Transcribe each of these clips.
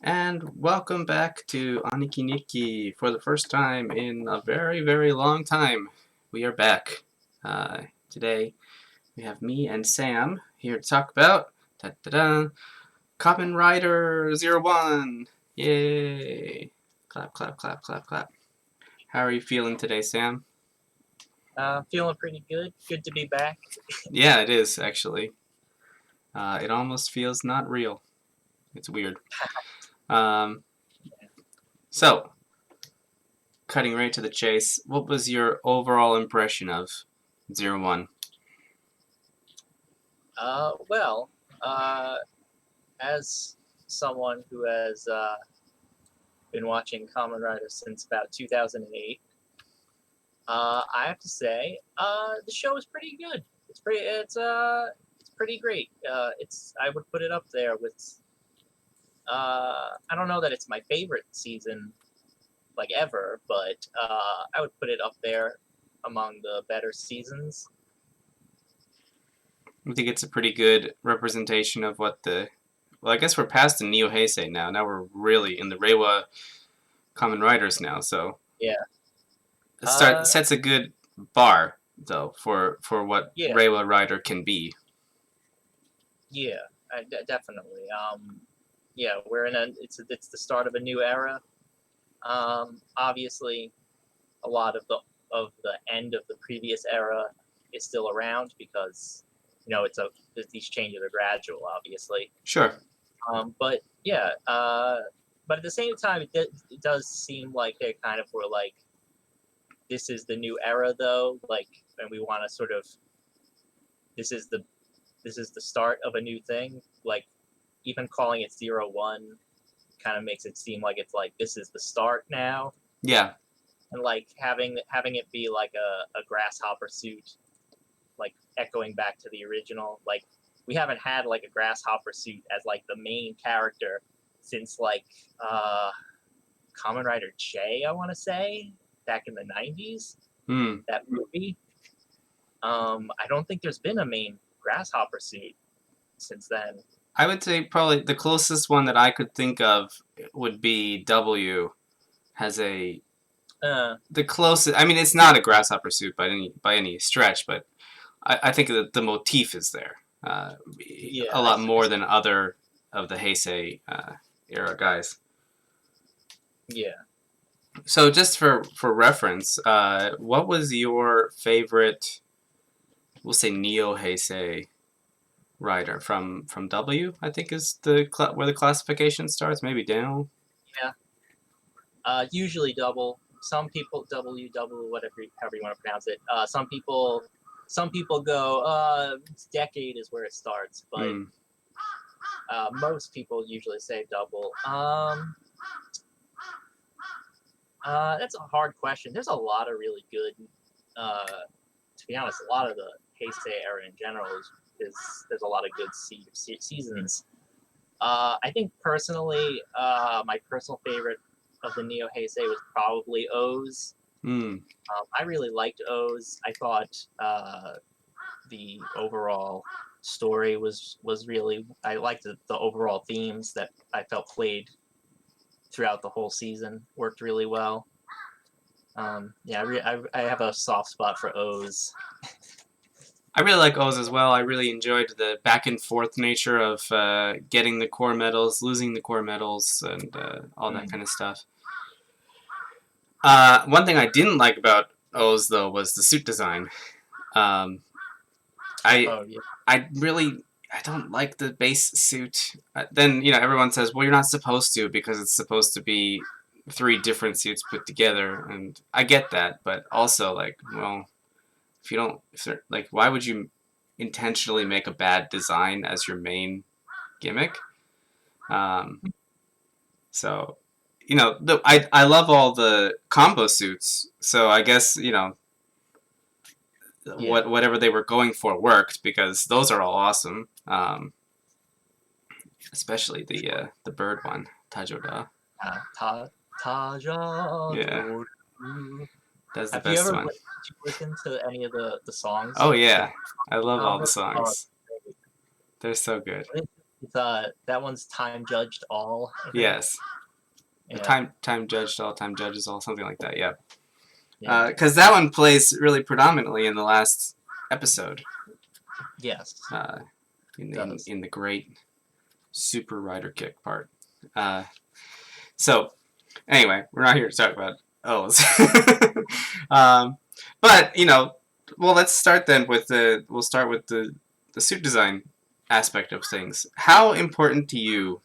And welcome back to Aniki Nikki for the first time in a very, very long time. We are back. Today we have me and Sam here to talk about Kamen Rider 01. Yay! Clap, clap, clap, clap, clap. How are you feeling today, Sam? Feeling pretty good. Good to be back. Yeah, it is actually. It almost feels not real. It's weird. Um, so, cutting right to the chase, what was your overall impression of 01? Well, as someone who has been watching Kamen Rider since about 2008, I have to say the show is pretty good. It's pretty great. I would put it up there with. I don't know that it's my favorite season like ever, but I would put it up there among the better seasons. I think it's a pretty good representation of what the. Well, I guess we're past the Neo Heisei now. Now we're really in the Reiwa Common Riders now, so Yeah. it Uh, sets a good bar though for what yeah. Reiwa Rider can be. Yeah, definitely. Yeah, we're in a it's the start of a new era. Obviously, a lot of the end of the previous era is still around because these changes are gradual, obviously. Sure. But yeah, but at the same time, it does seem like they kind of were like, this is the new era, though. Like, and we want to sort of this is the this is the start of a new thing. Like, even calling it 01 kind of makes it seem like it's like this is the start now, Yeah. and like having it be like a grasshopper suit, like echoing back to the original. Like, we haven't had like a grasshopper suit as like the main character since like Kamen Rider J, I want to say, back in the 90s. Hmm. That movie. I don't think there's been a main grasshopper suit since then. I would say probably the closest one that I could think of would be W. Has a Uh, the closest. I mean, it's not a grasshopper suit by any stretch, but I think that the motif is there. yeah, A lot more than other of the Heisei era guys. yeah. So just for reference, what was your favorite? We'll say Neo Heisei rider from W. I think is where the classification starts. Maybe down. Yeah. Usually double. Some people whatever however you want to pronounce it. Some people go decade is where it starts, but Hmm. most people usually say double. That's a hard question. There's a lot of really good. To be honest, a lot of the Heisei era in general is there's a lot of good seasons. I think personally, my personal favorite of the Neo Heisei was probably O's. Hmm. I really liked O's. I thought the overall story was really. I liked the overall themes that I felt played throughout the whole season worked really well. Yeah, I have a soft spot for O's. I really like O's as well. I really enjoyed the back and forth nature of getting the core medals, losing the core medals, and all that Mm. kind of stuff. One thing I didn't like about O's though was the suit design. Um, I Oh yeah, I don't like the base suit. Then everyone says, well, you're not supposed to because it's supposed to be three different suits put together, and I get that, but also like, well, if you don't, if they're like, why would you intentionally make a bad design as your main gimmick? Um, so I love all the combo suits, so I guess yeah. whatever they were going for worked because those are all awesome. Especially the bird one, Tajoda. Ta Taja Yeah, Joru. that's the Have you best ever one. did you listen to any of the songs Oh for the yeah, I love all the album? Oh, songs. They're so good. It's that one's time judged all, I think. Yes, the Yeah, time judged all, time judges all, something like that. Yeah, yeah, because that one plays really predominantly in the last episode. yes, Uh, it does. in the great super rider kick part. Uh, so anyway, we're not here to talk about O's. um, but well, let's start then with we'll start with the suit design aspect of things. How important to you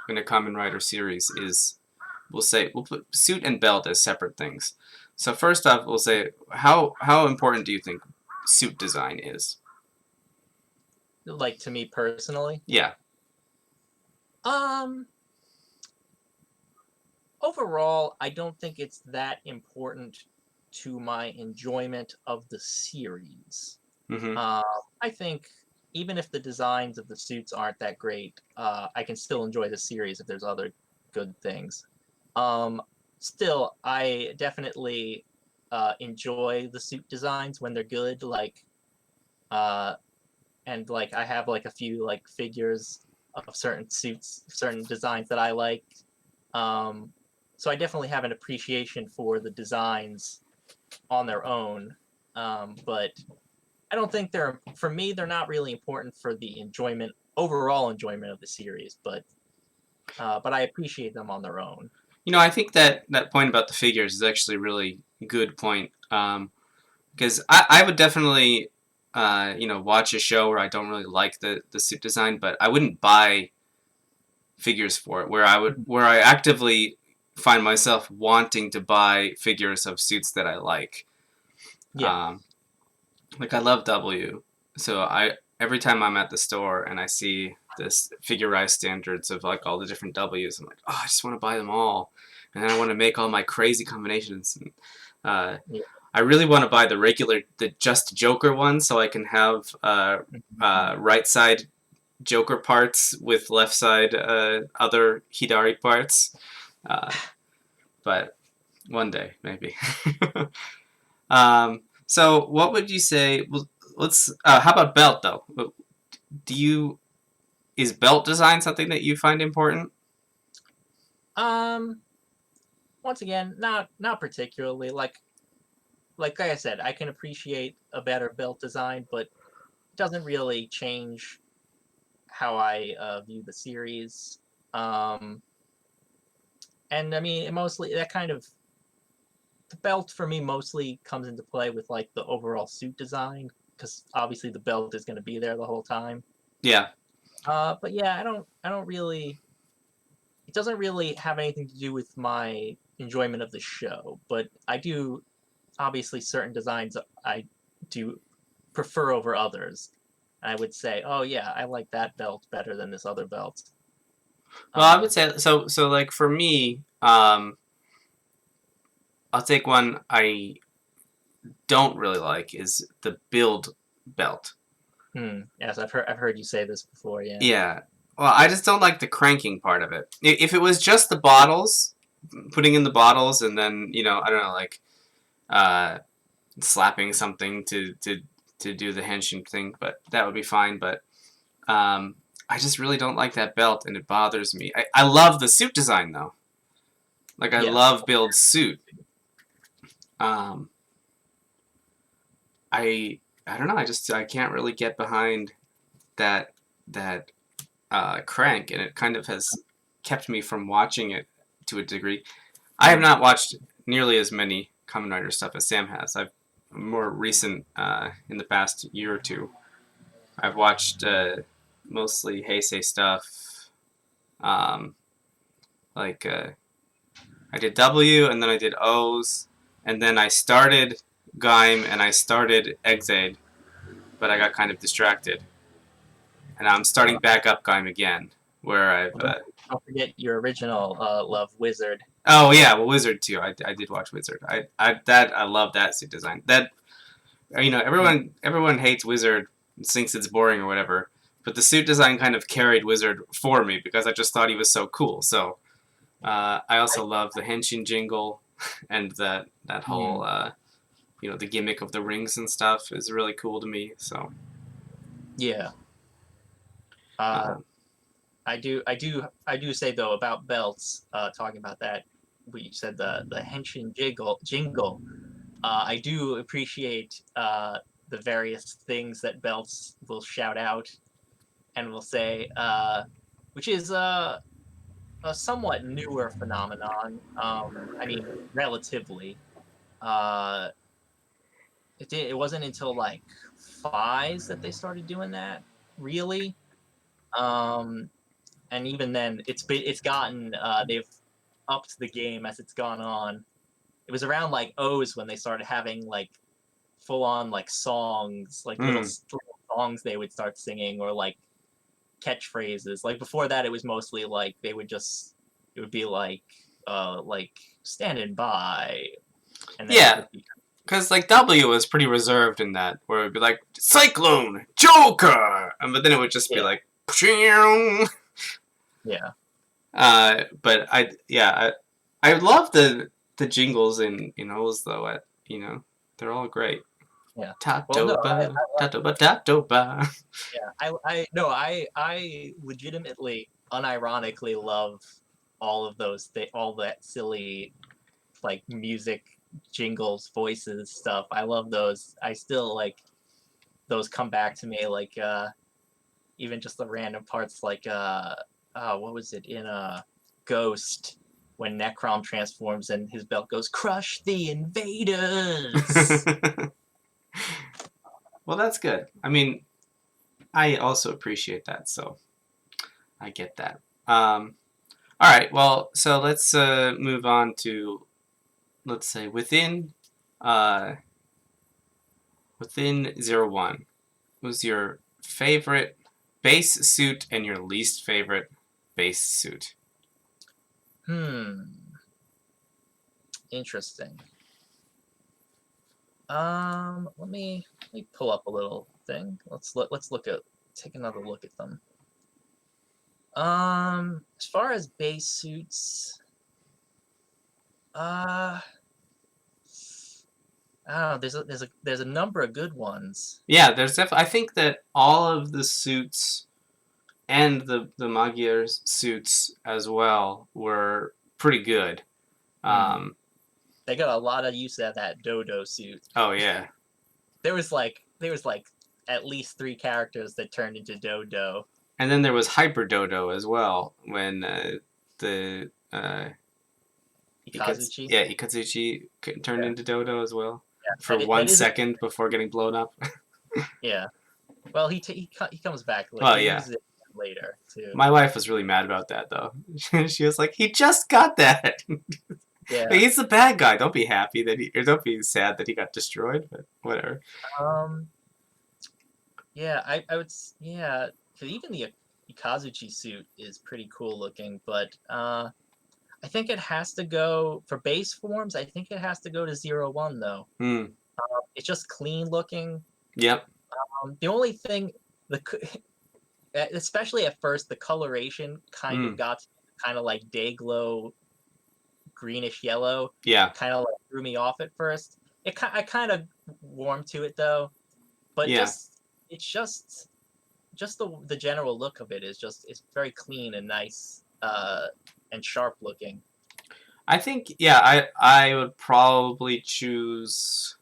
in a Kamen Rider series is, we'll put suit and belt as separate things. So first off, we'll say how important do you think suit design is? Like to me personally, Yeah. um, overall, I don't think it's that important to my enjoyment of the series. Mm-hmm. Uh, I think even if the designs of the suits aren't that great, I can still enjoy the series if there's other good things. Um, Still, I definitely enjoy the suit designs when they're good. Uh, and like I have like a few like figures of certain suits, certain designs that I like. Um, so I definitely have an appreciation for the designs on their own. But I don't think they're for me. They're not really important for the overall enjoyment of the series. But I appreciate them on their own. I think that point about the figures is actually a really good point. Because I would definitely, watch a show where I don't really like the suit design, but I wouldn't buy figures for it. Where I actively find myself wanting to buy figures of suits that I like. Yeah, Um, like I love W, so I every time I'm at the store and I see this figurized standards of like all the different W's, I'm like, oh, I just want to buy them all, and I want to make all my crazy combinations. And, yeah. I really want to buy the just Joker one, so I can have Mhm. right side Joker parts with left side other Hidari parts. Uh, but one day, maybe. So, what would you say? Well, let's. How about belt though? Do you is belt design something that you find important? Um, Once again, not particularly. Like I said, I can appreciate a better belt design, but it doesn't really change how I view the series. Um, and I mean, it mostly that kind of the belt for me mostly comes into play with like the overall suit design because obviously the belt is going to be there the whole time. Yeah. But yeah, I don't really. It doesn't really have anything to do with my enjoyment of the show, but I do obviously certain designs I do prefer over others. I would say, oh yeah, I like that belt better than this other belt. Well, I would Um, say so. So, like for me, I'll take one I don't really like is the build belt. yes, I've heard you say this before. Yeah, Yeah. Well, I just don't like the cranking part of it. If it was just the bottles, putting in the bottles, and then I don't know, like uh, slapping something to do the henshin thing, but that would be fine. But I just really don't like that belt, and it bothers me. I love the suit design though. Like I yes, love Build's suit. Um, I I don't know. I can't really get behind that crank, and it kind of has kept me from watching it to a degree. I have mm, not watched nearly as many Kamen Rider stuff as Sam has. I've more recent in the past year or two. I've watched mostly Heisei stuff. Um, like I did W, and then I did O's, and then I started Gaim, and I started Exade, but I got kind of distracted, and I'm starting uh, back up Gaim again, where I've. well, don't forget your original love Wizard. Oh yeah, well Wizard too. I did watch Wizard. I love that suit design. That Mm, everyone hates Wizard and thinks it's boring or whatever, but the suit design kind of carried Wizard for me because I just thought he was so cool. So I also love the Henshin jingle and that whole mm, the gimmick of the rings and stuff is really cool to me. So yeah. Uh, um, I do say though about belts. Talking about that, we said the henshin jingle. I do appreciate the various things that belts will shout out and will say, which is a somewhat newer phenomenon. I mean, relatively. Uh, it wasn't until like fives that they started doing that. Really. Um, and even then, it's gotten they've upped the game as it's gone on. It was around like O's when they started having like full on like songs, like Mm. little songs they would start singing or like catchphrases. Like before that, it was mostly like it would be like standing by, and then it Yeah, would be because like W was pretty reserved in that, where it'd be like Cyclone, Joker, and but then it would just be yeah, like, "Pshing." yeah. But I love the jingles in O's though. They're all great. Yeah. Well, no, Tatoba, Tatoba, Tatoba. yeah, I no, I legitimately, unironically love all of all that silly like music jingles, voices, stuff. I love those. I still like those come back to me like even just the random parts like what was it in Ghost when Necrom transforms and his belt goes crush the invaders. Well, that's good. I mean, I also appreciate that, so I get that. All right, well, so let's move on to, let's say, uh, within 01. Who's your favorite base suit and your least favorite base suit? Hmm, interesting. Let me pull up a little thing. Let's look at take another look at them. As far as base suits, uh, I don't know. There's a number of good ones. Yeah, I think that all of the suits and the Magyar suits as well were pretty good. Hmm. Um, They got a lot of use of that dodo suit. oh yeah, There was like at least three characters that turned into dodo. and then there was Hyper Dodo as well when the Ikazuchi. Ikazuchi turned Yeah, into Dodo as well yeah. for That one is a second before getting blown up. yeah. Well, he comes back. Well, He yeah. uses it later too. My wife was really mad about that though. She was like, "He just got that. Yeah. He's the bad guy. Don't be happy that or don't be sad that he got destroyed." But whatever. Um. Yeah. I would. Yeah. 'Cause even the Ikazuchi suit is pretty cool looking, but I think it has to go for base forms. I think it has to go to 01 though. Hmm. It's just clean looking. Yep. The only thing the especially at first the coloration kind of Hmm. got kind of like day glow greenish yellow, Yeah. kind of like threw me off at first. I kind of warmed to it though, but Yeah. it's just the general look of it is just it's very clean and nice and sharp looking. I think I would probably choose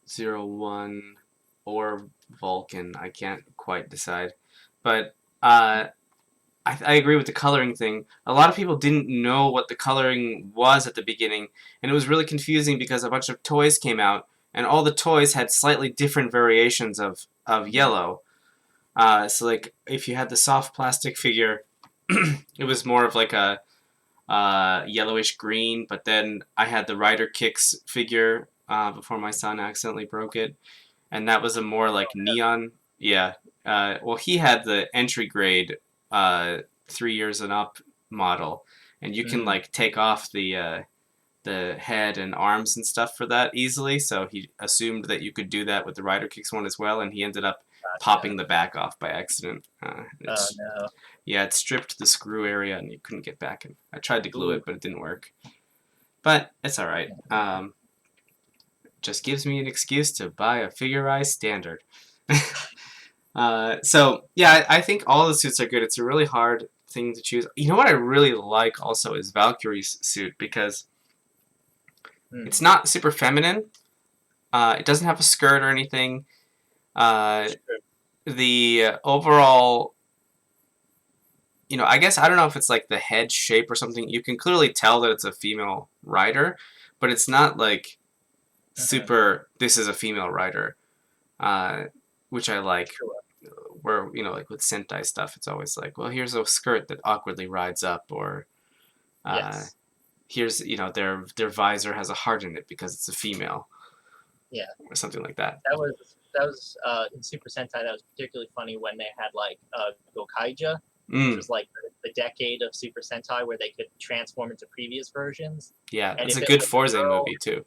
01 or Vulcan. I can't quite decide, but I agree with the coloring thing. A lot of people didn't know what the coloring was at the beginning, and it was really confusing because a bunch of toys came out, and all the toys had slightly different variations of Mm. yellow. So, like, if you had the soft plastic figure, it was more of like a yellowish green, but then I had the Rider Kicks figure before my son accidentally broke it, and that was a more like neon. Yeah. Well, he had the entry grade, 3 years and up model, and you can Mm, like take off the head and arms and stuff for that easily. So he assumed that you could do that with the Rider Kicks one as well, and he ended up gotcha. popping the back off by accident. Oh It's no. Yeah, it stripped the screw area, and you couldn't get back. And I tried to glue Ooh. it, but it didn't work. But it's all right. Just gives me an excuse to buy a figure-rise standard. So yeah, I think all the suits are good. It's a really hard thing to choose. You know what I really like also is Valkyrie's suit because it's Hmm. not super feminine. It doesn't have a skirt or anything. Uh, Sure. the overall, I guess I don't know if it's like the head shape or something. You can clearly tell that it's a female rider, but it's not like Hmm. super. This is a female rider, uh, which I like. Sure. Where like with Sentai stuff, it's always like, well, here's a skirt that awkwardly rides up, or uh, Yes. here's their visor has a heart in it because it's a female, Yeah. or something like that. That was in Super Sentai. That was particularly funny when they had like Gokaija, which Mm, was like the decade of Super Sentai where they could transform into previous versions. yeah, And that's if a it good was a Forze girl, movie too.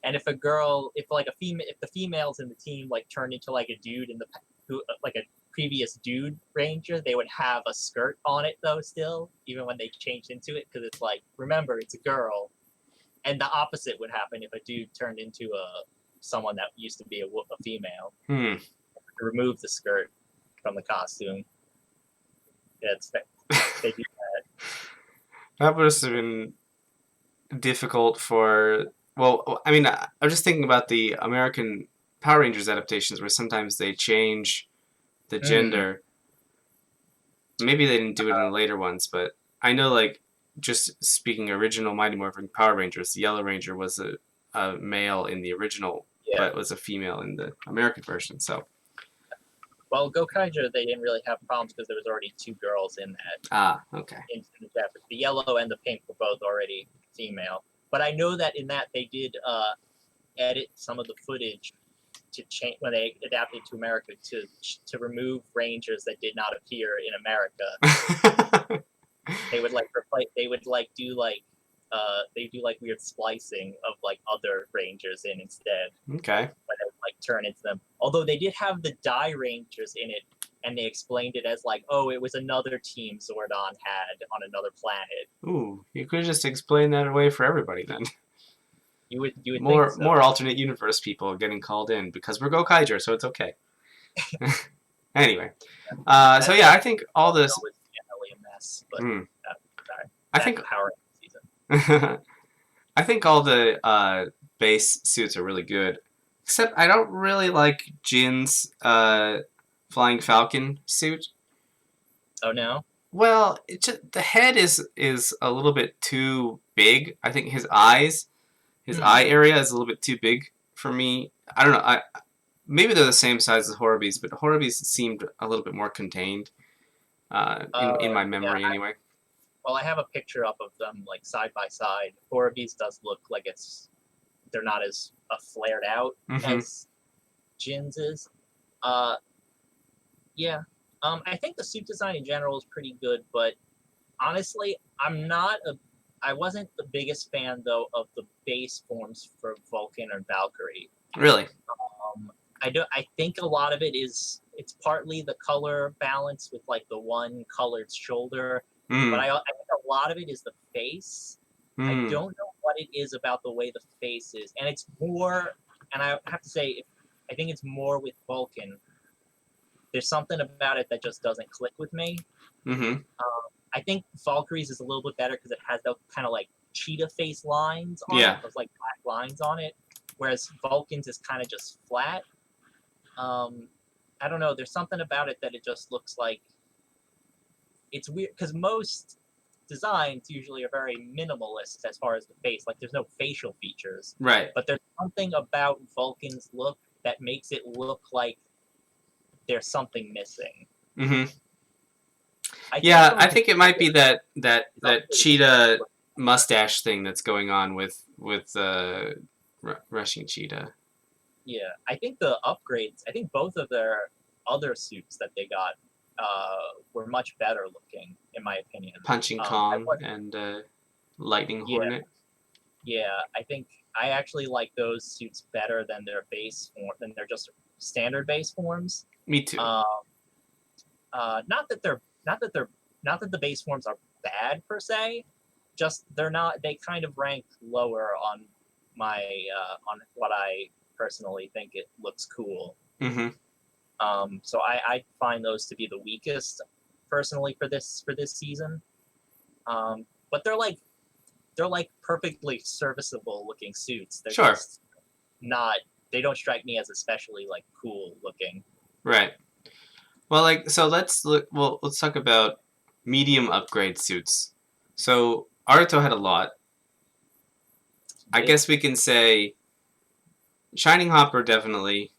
and if a girl, if like a female, if the females in the team like turned into like a dude in the who like a previous dude ranger, they would have a skirt on it though still, even when they changed into it, because it's like, remember, it's a girl. And the opposite would happen if a dude turned into a someone that used to be a female. Hmm. Remove the skirt from the costume. Yeah, they do that. That would have been difficult for. Well, I mean, I'm just thinking about the American Power Rangers adaptations where sometimes they change the Mm. gender. Maybe they didn't do it in the later ones, but I know, like, just speaking original Mighty Morphin Power Rangers, the Yellow Ranger was a male in the original, Yeah. but was a female in the American version. So, Well, Gokaija, they didn't really have problems because there was already two girls in that okay. in the Japanese. The yellow and the pink were both already female. But I know that in that they did edit some of the footage to change when they adapted to America to remove rangers that did not appear in America. They would like replace. They would like do like they do like weird splicing of like other rangers in instead Okay. when they would like turn into them. Although they did have the die rangers in it, and they explained it as like, oh, it was another team Zordon had on another planet. Ooh, you could just explain that away for everybody then. You would think More so. alternate universe people getting called in because we're Gokaiger, so it's okay. Anyway, so That yeah, I that think all also this. was generally a mess, but Hmm, sorry, I that think Power season. I think all the base suits are really good, except I don't really like Jin's flying falcon suit. Oh no. Well, the head is a little bit too big. I think his Hmm. eye area is a little bit too big for me. I don't know. Maybe they're the same size as Horby's, but Horby's seemed a little bit more contained in my Yeah. memory anyway. Well, I have a picture up of them like side by side. Horby's does look like they're not as flared out Mm-hmm. as Jin's is. Uh, yeah. I think the suit design in general is pretty good, but honestly, I wasn't the biggest fan though of the base forms for Vulcan or Valkyrie. Really. I think a lot of it's partly the color balance with like the one colored shoulder, but Mm. I think a lot of it is the face. I Mm. don't know what it is about the way the face is, and it's more. And I have to say, I think it's more with Vulcan. There's something about it that just doesn't click with me. Mm-hmm. I think Valkyrie's is a little bit better because it has those kind of like cheetah face lines on it, Yeah. those like black lines on it, whereas Vulcan's is kind of just flat. Um, I don't know. There's something about it that it just looks like it's weird because most designs usually are very minimalist as far as the face. Like there's no facial features, Right. but there's something about Vulcan's look that makes it look like there's something missing. Mm-hmm. I think Yeah, from a I think it might be conceptual that upgrade standpoint, cheetah mustache thing that's going on with rushing cheetah, yeah, I think the upgrades. I think both of their other suits that they got were much better looking, in my opinion. punching I Kong was, and lightning yeah, hornet. yeah. I think I actually like those suits better than their base form, than their just standard base forms. Me too. Um, not that they're not that they're not that the base forms are bad per se. Just they're not. They kind of rank lower on my on what I personally think it looks cool. Mm-hmm. So I find those to be the weakest personally for this season. But they're like perfectly serviceable looking suits. They're Sure. just not. They don't strike me as especially like cool looking. Right. Well, like, so let's look. Well, let's talk about medium upgrade suits. So Aruto had a lot. I Did guess we can say Shining Hopper definitely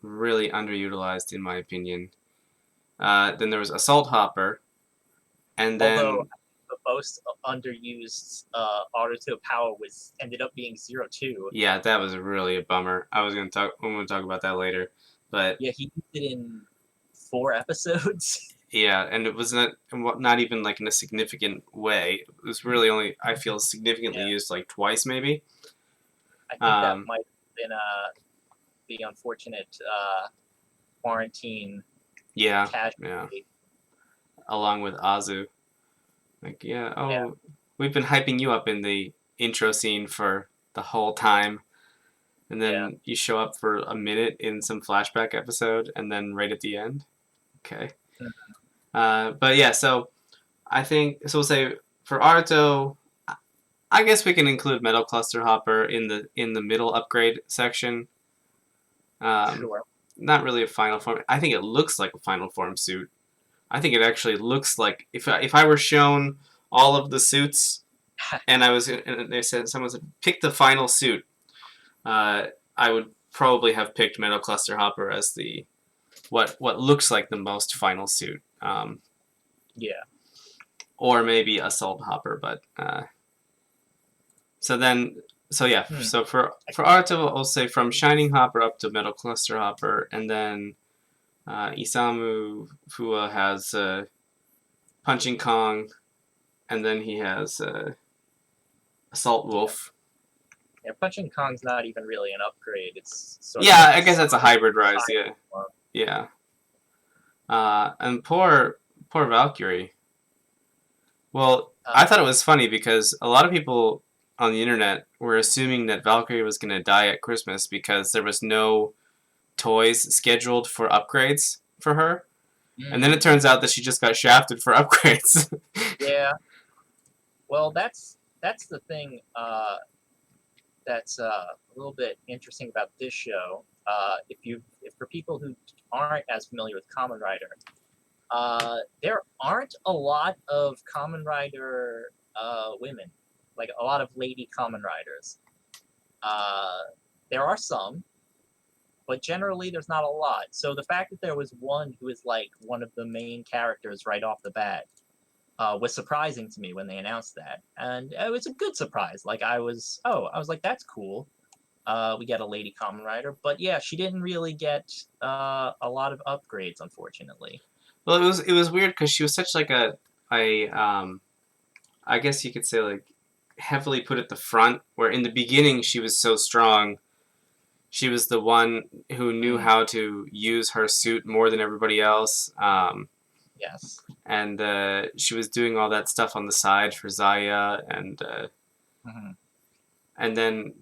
really underutilized in my opinion. Then there was Assault Hopper, and although then the most underused Aruto power was ended up being 02. yeah, that was really a bummer. I was gonna talk. I'm gonna talk about that later, but Yeah, he used it in 4 episodes. yeah, and it was not even like in a significant way. It was really only I feel significantly Yeah, used like twice maybe. I think that Um, might have been the unfortunate quarantine yeah, yeah, casualty. along with Azu. Like yeah, Yeah, oh, we've been hyping you up in the intro scene for the whole time, and yeah. then you show up for a minute in some flashback episode, and then right at the end. Okay. But yeah, so I think so. We'll say for Aruto, I guess we can include Metal Cluster Hopper in the middle upgrade section. Um, Sure. Not really a final form. I think it looks like a final form suit. I think it actually looks like if I were shown all of the suits and they said someone said pick the final suit, uh, I would probably have picked Metal Cluster Hopper as the what looks like the most final suit. Yeah. Or maybe Assault Hopper, but so then, so yeah, Hmm. so I for can see Aruto, I'll say from Shining Hopper up to Metal Cluster Hopper, and then Isamu Fua has Punching Kong, and then he has Assault that. Yeah. Wolf. Yeah, Punching Kong's not even really an upgrade. It's sort of Yeah, like I a guess that's a hybrid rise. side Yeah, form. yeah. And poor Valkyrie. Well, I Uh, thought it was funny because a lot of people on the internet were assuming that Valkyrie was going to die at Christmas because there was no toys scheduled for upgrades for her. And then it mm, turns out that she just got shafted for upgrades. yeah. Well, that's the thing. That's a little bit interesting about this show. If for people who aren't as familiar with Kamen Rider, there aren't a lot of Kamen Rider women, like a lot of lady Kamen Riders. Uh, there are some, but generally there's not a lot. So the fact that there was one who is like one of the main characters right off the bat was surprising to me when they announced that, and it was a good surprise. Like I was like, that's cool. We get a lady Kamen Rider, but yeah, she didn't really get a lot of upgrades, unfortunately. Well, it was weird because she was such like a I guess you could say like heavily put at the front. Where in the beginning she was so strong, she was the one who knew Mm, how to use her suit more than everybody else. yes. And she was doing all that stuff on the side for Zaya, Hmm. and then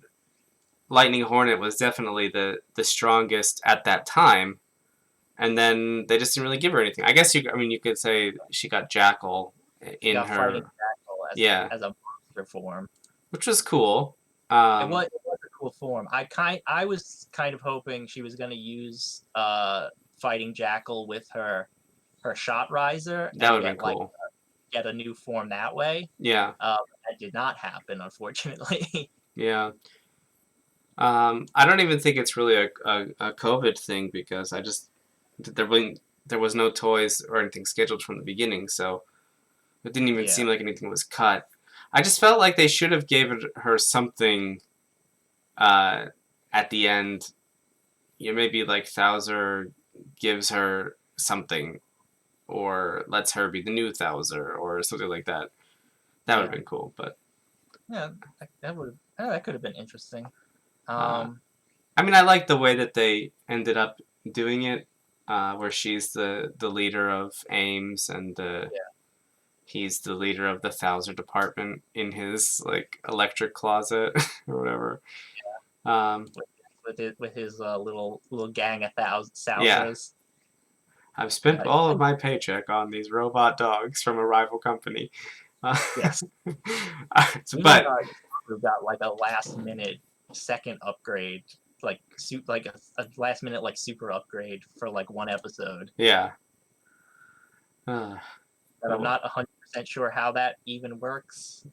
Lightning Hornet was definitely the strongest at that time. And then they just didn't really give her anything. I guess I mean, you could say she got Jackal She in got Fighting her, Jackal yeah, as a monster form. which was cool. It was a cool form. I was kind of hoping she was going to use Fighting Jackal with her shot riser That and would have been cool. get a new form that way. Yeah, That did not happen, unfortunately. yeah. I don't even think it's really a COVID thing because I just there was no toys or anything scheduled from the beginning, so it didn't even Yeah, seem like anything was cut. I just felt like they should have gave her something uh, at the end. You know, maybe like Thouser gives her something, or lets her be the new Thouser, or something like that. That would have yeah, been cool. But yeah. That could have been interesting. uh, Um, I mean, I like the way that they ended up doing it, where she's the leader of Ames and yeah, he's the leader of the Thouser department in his like electric closet or whatever. Um, with with his little gang of yeah, Sousers. I've spent Yeah, all of my paycheck on these robot dogs from a rival company. Uh, yes. Even but we got like a last minute second upgrade, like a last minute like super upgrade for like one episode. yeah, uh, But oh I'm well. not 100% sure how that even works.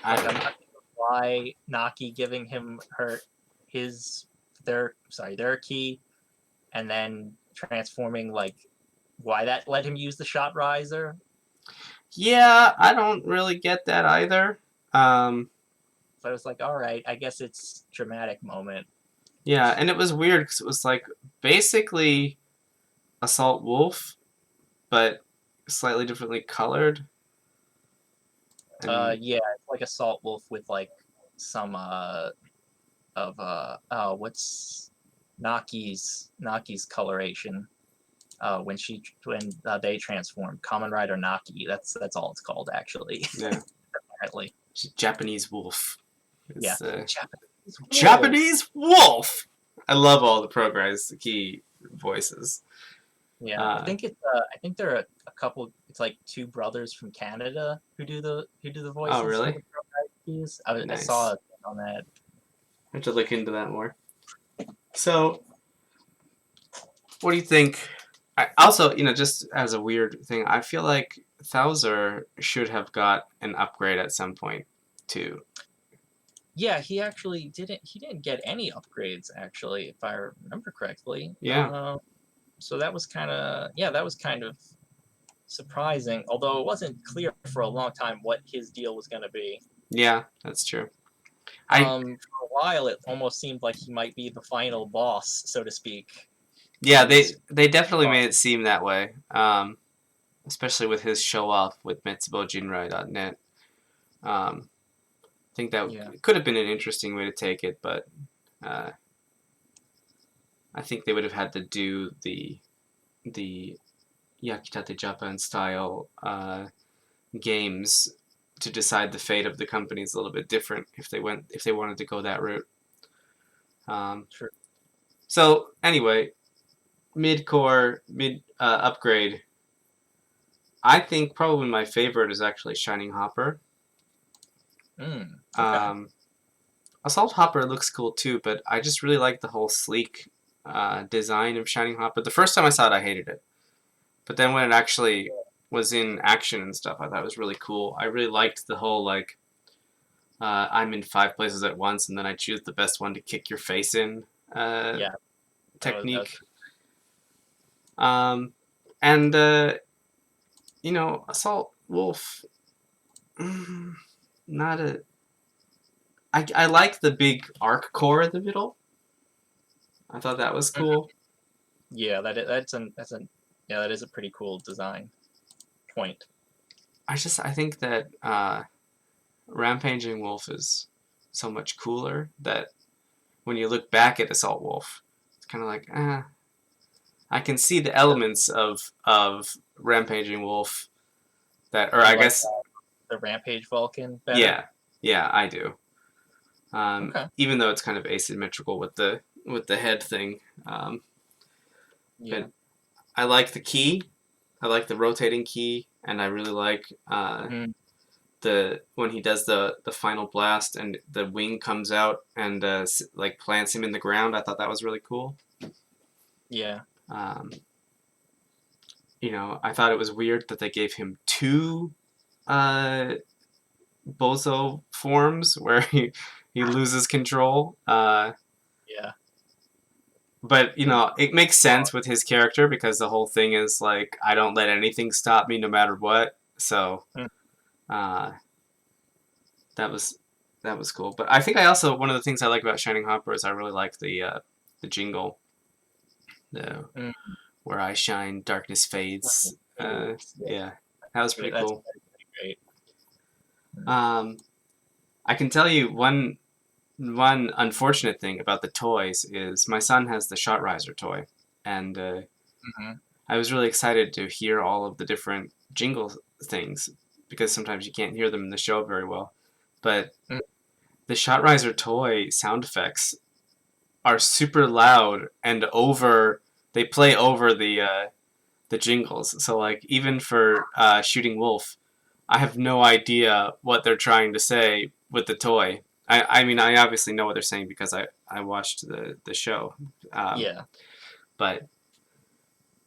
I Like don't I'm know. not sure why Naki giving him his their key and then transforming like why that let him use the shot riser. Yeah, I don't really get that either. Um, So I was like, all right, I guess it's dramatic moment. yeah, and it was weird because it was like basically Assault Wolf, but slightly differently colored. And Yeah, it's like Assault Wolf with like some of what's Naki's coloration when they transform Kamen Rider Naki. That's all it's called actually. yeah, Apparently, Japanese Wolf. yeah. It's Japanese wolf. Japanese Wolf. I love all the Progress key voices. Yeah, Uh, I think there are a couple. It's like two brothers from Canada who do the oh, voices for really? the Pro keys. I saw Nice. a thing on that. I have to look into that more. So, what do you think? I also, just as a weird thing, I feel like Thouser should have got an upgrade at some point too. Yeah, he actually didn't. He didn't get any upgrades actually, if I remember correctly. Yeah, So that was kind of surprising. Although it wasn't clear for a long time what his deal was going to be. yeah, that's true. I For a while, it almost seemed like he might be the final boss, so to speak. Yeah, His they definitely made it seem that way. Especially with his show off with metsubojinrai.net. I think that yeah, could have been an interesting way to take it, but uh, I think they would have had to do the Yakitate Japan style games to decide the fate of the companies a little bit different if they wanted to go that route. Um, sure. so anyway, mid upgrade. I think probably my favorite is actually Shining Hopper. Okay. Um, Assault Hopper looks cool too, but I just really like the whole sleek design of Shining Hopper. The first time I saw it, I hated it, but then when it actually was in action and stuff, I thought it was really cool. I really liked the whole like I'm in 5 places at once, and then I choose the best one to kick your face in Yeah, that was technique. Um, and Assault Wolf, not a. I like the big arc core in the middle. I thought that was cool. yeah. That's an yeah. That is a pretty cool design point. I think that Rampaging Wolf is so much cooler that when you look back at Assault Wolf, it's kind of like, I can see the elements of Rampaging Wolf or You I like guess, the Rampage Vulcan better? yeah, yeah, I do. Okay. Even though it's kind of asymmetrical with the head thing, Yeah. but I like the key. I like the rotating key, and I really like Mm, the when he does the final blast and the wing comes out and like plants him in the ground. I thought that was really cool. yeah. Um, I thought it was weird that they gave him two uh, bozo forms where he loses control. Yeah. But It was it makes sense with his character because the whole thing is like I don't let anything stop me no matter what. So mm, uh, that was that was cool. But I think I also one of the things I like about Shining Hopper is I really like the jingle, the mm, where I shine, darkness fades. Yeah, that was pretty that's cool. pretty great. Mm, Um, I can tell you one unfortunate thing about the toys is my son has the Shot Riser toy, and mhm. I was really excited to hear all of the different jingle things because sometimes you can't hear them in the show very well. But Mm, the Shot Riser toy sound effects are super loud and over. They play over the jingles. So like even for Shooting Wolf, I have no idea what they're trying to say with the toy. I mean, I obviously know what they're saying because I watched the show. Um, Yeah. but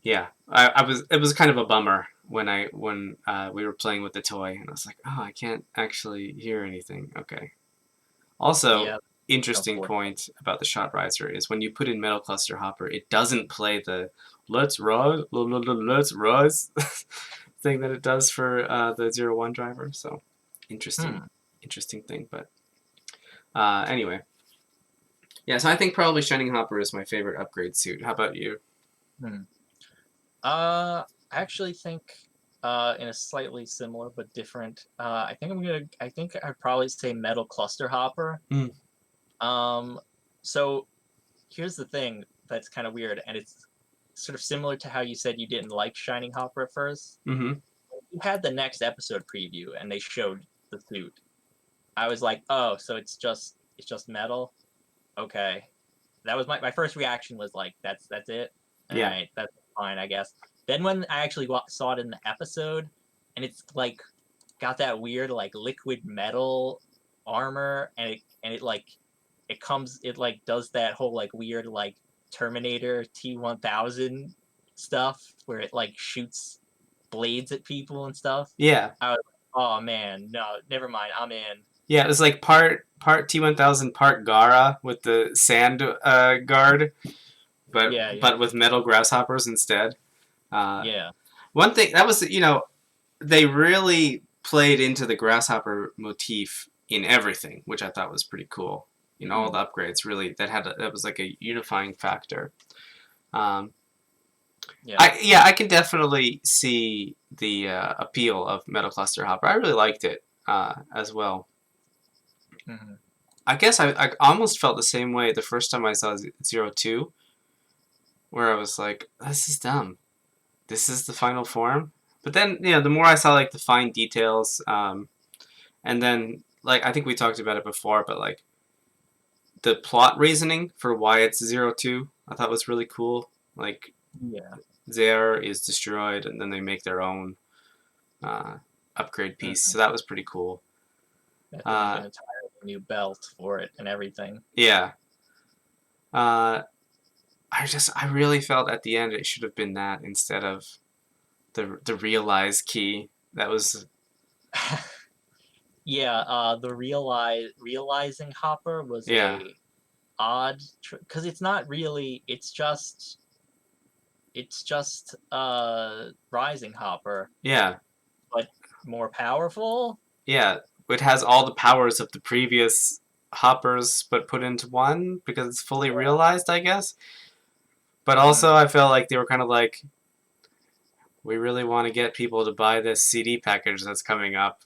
yeah, I was it was kind of a bummer when we were playing with the toy and I was like, oh, I can't actually hear anything. Okay. Also, Yeah. interesting Unfortunate. point about the shot riser is when you put in Metal Cluster Hopper, it doesn't play the let's rise thing that it does for the 01 driver. So interesting, Hmm. interesting thing. But anyway, yeah. So I think probably Shining Hopper is my favorite upgrade suit. How about you? Hmm. I actually think in a slightly similar but different. I think I'd probably say Metal Cluster Hopper. Mm. Um, so here's the thing that's kind of weird, and it's sort of similar to how you said you didn't like Shining Hopper at first. Mm-hmm. You had the next episode preview, and they showed the suit. I was like, oh, so it's just metal. Okay, that was my first reaction was like, that's it. All Yeah. right, that's fine, I guess. Then when I actually saw it in the episode, and it's like got that weird like liquid metal armor, and it like it like does that whole like weird like Terminator T-1000 stuff where it like shoots blades at people and stuff. Yeah. I was like, oh man, no, never mind, I'm in. Yeah. It was like part T1000, part Gara with the sand guard, Yeah, yeah, but with metal grasshoppers instead. Uh, yeah. One thing that was, they really played into the grasshopper motif in everything, which I thought was pretty cool. All Hmm. the upgrades really that was like a unifying factor. Um, Yeah. I can definitely see the appeal of Metal Cluster Hopper. I really liked it as well. Hmm. I guess I almost felt the same way the first time I saw 02, where I was like, this is dumb. This is the final form. But then, the more I saw like the fine details, and then like I think we talked about it before, but like the plot reasoning for why it's 02, I thought was really cool. Like Yeah. Zaire is destroyed, and then they make their own uh, upgrade piece. Hmm. So that was pretty cool. They make Uh, an entirely new belt for it and everything. yeah. Uh, I really felt at the end it should have been that instead of the realize key. That was Yeah, the realizing Hopper was yeah, a odd because it's not really. It's just rising Hopper, yeah, but more powerful. yeah. It has all the powers of the previous hoppers, but put into one because it's fully realized, I guess. But also, Hmm. I felt like they were kind of like, we really want to get people to buy this CD package that's coming up.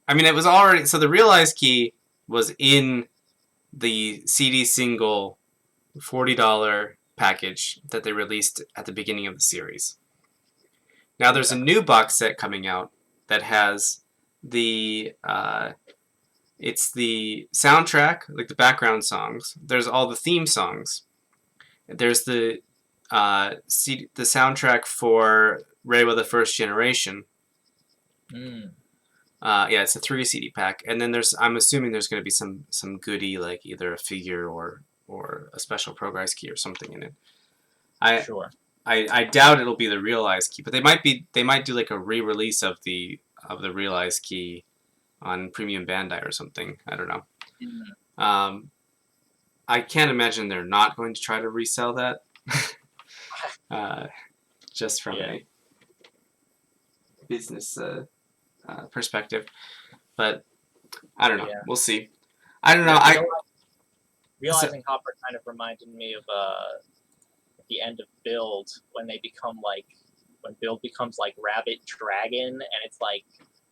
I mean, it was already so the realize key was in the CD single $40 package that they released at the beginning of the series. Now there's a Okay. new box set coming out that has the it's the soundtrack, like the background songs. There's all the theme songs. There's the the soundtrack for Reiwa the First Generation. Mm. Yeah, it's a 3 CD pack, and then I'm assuming there's going to be some goodie like either a figure or a special progress key or something in it. I Sure. I doubt it'll be the realize key, but they might do like a re-release of the realize key on Premium Bandai or something. I don't know. Mm. Um, I can't imagine they're not going to try to resell that. uh, just from Yeah. a business perspective, but I don't know. Yeah. We'll see. I don't know. Re- I real, so, realizing Hopper kind of reminded me of the end of Build when Build becomes like Rabbit Dragon, and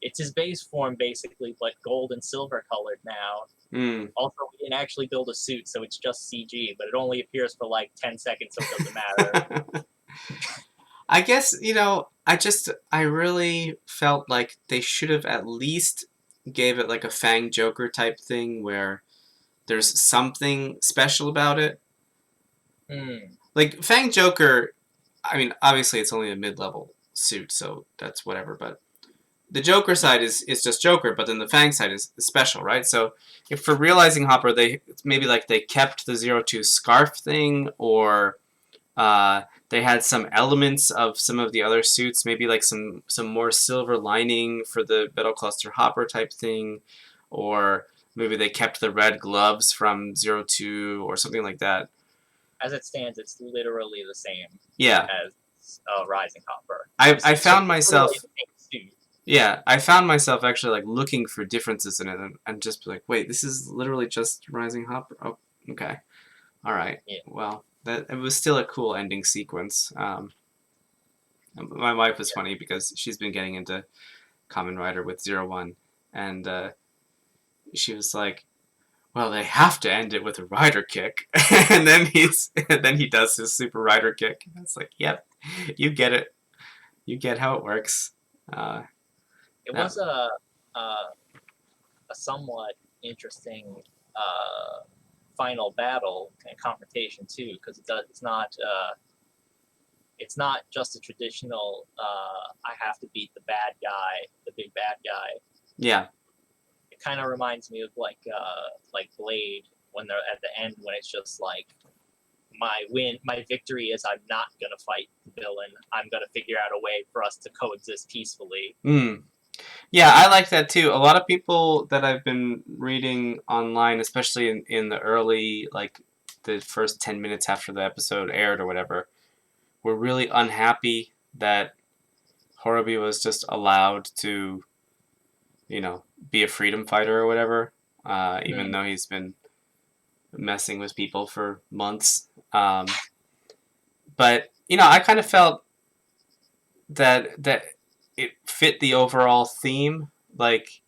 it's his base form basically, but gold and silver colored now. mm. Also, we didn't actually build a suit, so it's just CG, but it only appears for like 10 seconds, so it doesn't matter. I guess I really felt like they should have at least gave it like a Fang Joker type thing where there's something special about it. Hmm. Like Fang Joker I mean, obviously it's only a mid-level suit, so that's whatever. But the Joker side is just Joker, but then the Fang side is special, right? So if for realizing Hopper, they maybe like they kept the 02 scarf thing, or they had some elements of some of the other suits, maybe like some more silver lining for the Metal Cluster Hopper type thing, or maybe they kept the red gloves from 02 or something like that. As it stands, it's literally the same Yeah, as Rising Hopper. I found Literally myself the same suit. yeah, I found myself actually like looking for differences in it, and just be like, wait, this is literally just Rising Hopper. Oh, okay, all right. Yeah, Well, that it was still a cool ending sequence. My wife was yeah. funny because she's been getting into Kamen Rider with 01, and she was like, "Well, they have to end it with a rider kick," and then he does his super rider kick. And it's like, "Yep, you get it. You get how it works." Uh, It that was a somewhat interesting final battle and confrontation too, because it's not just a traditional I have to beat the bad guy, the big bad guy. yeah. It kind of reminds me of like Blade when they're at the end when it's just like my victory is I'm not gonna fight the villain. I'm gonna figure out a way for us to coexist peacefully. Mm. Yeah, I like that too. A lot of people that I've been reading online, especially in the early, like the first 10 minutes after the episode aired or whatever, were really unhappy that Horobi was just allowed to, you know, be a freedom fighter or whatever, even Mm. though he's been messing with people for months. But, you know, I kind of felt that it fit the overall theme. Like,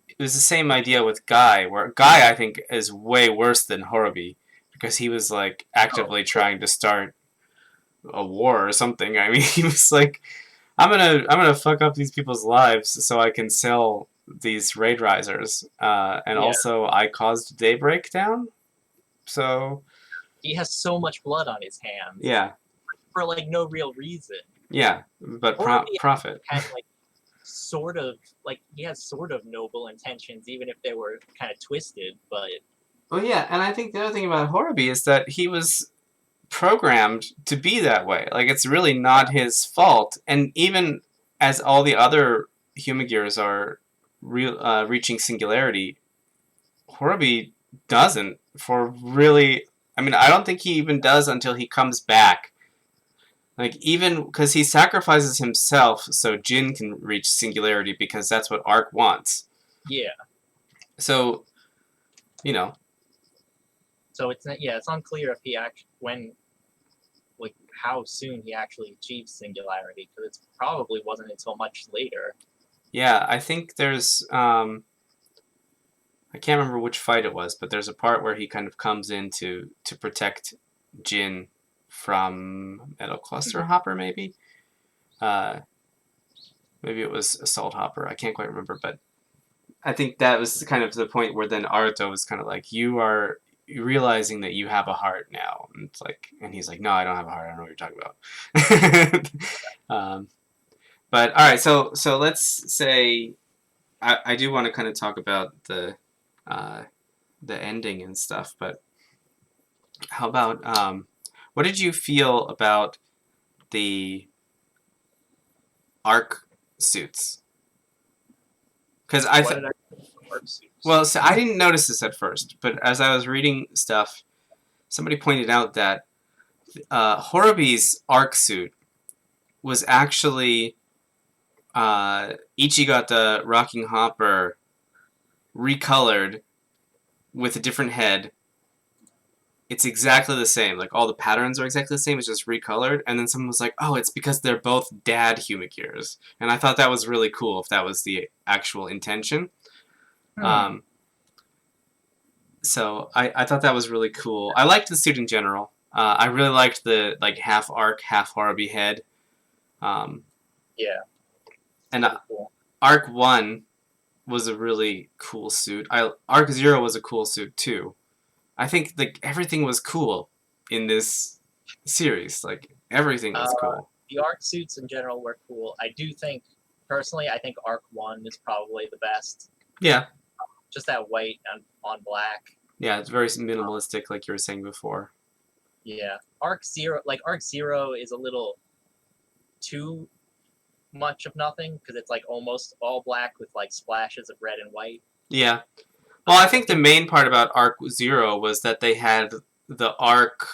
it was the same idea with Guy, where Guy I think is way worse than Horobi because he was like Oh, actively sure. trying to start a war or something. I mean, he was like, I'm gonna fuck up these people's lives so I can sell these raid risers, and Yeah, also I caused daybreak down. So he has so much blood on his hands yeah, for like no real reason. yeah, but Horby profit. had like sort of like he has sort of noble intentions, even if they were kind of twisted. But Well, yeah, and I think the other thing about Horobi is that he was programmed to be that way. Like it's really not his fault. And even as all the other Humagears are reaching singularity, Horobi doesn't for really. I mean, I don't think he even does until he comes back. Like even because he sacrifices himself so Jin can reach singularity because that's what Arc wants. yeah, So you know, so it's unclear if he actually when like how soon he actually achieves singularity because it probably wasn't until much later. yeah, I think there's I can't remember which fight it was, but there's a part where he kind of comes in to protect Jin from Metal Cluster Hopper, maybe. Uh, Maybe it was Assault Hopper. I can't quite remember, but I think that was kind of the point where then Aruto was kind of like, "You are realizing that you have a heart now," and it's like, and he's like, "No, I don't have a heart. I don't know what you're talking about." um, but all right, so let's say I do want to kind of talk about uh, the ending and stuff, but how about what did you feel about the arc suits? Because What did I work suits? well, so I didn't notice this at first, but as I was reading stuff, somebody pointed out that Horobi's arc suit was actually Ichigata Rocking Hopper recolored with a different head. It's exactly the same. Like all the patterns are exactly the same. It's just recolored. And then someone was like, "Oh, it's because they're both dad Humagears." And I thought that was really cool. If that was the actual intention, Hmm. um, so I thought that was really cool. I liked the suit in general. I really liked the like half arc, half Horobi head. Um, Yeah, it's and pretty cool. Arc One was a really cool suit. Arc Zero was a cool suit too. I think like everything was cool in this. series. Like everything Uh, was cool. the arc suits in general were cool. I do think, personally, I think Arc One is probably the best. Yeah, Just that white on black. yeah, it's very minimalistic, like you were saying before. Yeah, Arc Zero is a little too much of nothing because it's like almost all black with like splashes of red and white. Yeah. Well, I I think the think, main part about Arc Zero was that they had the Arc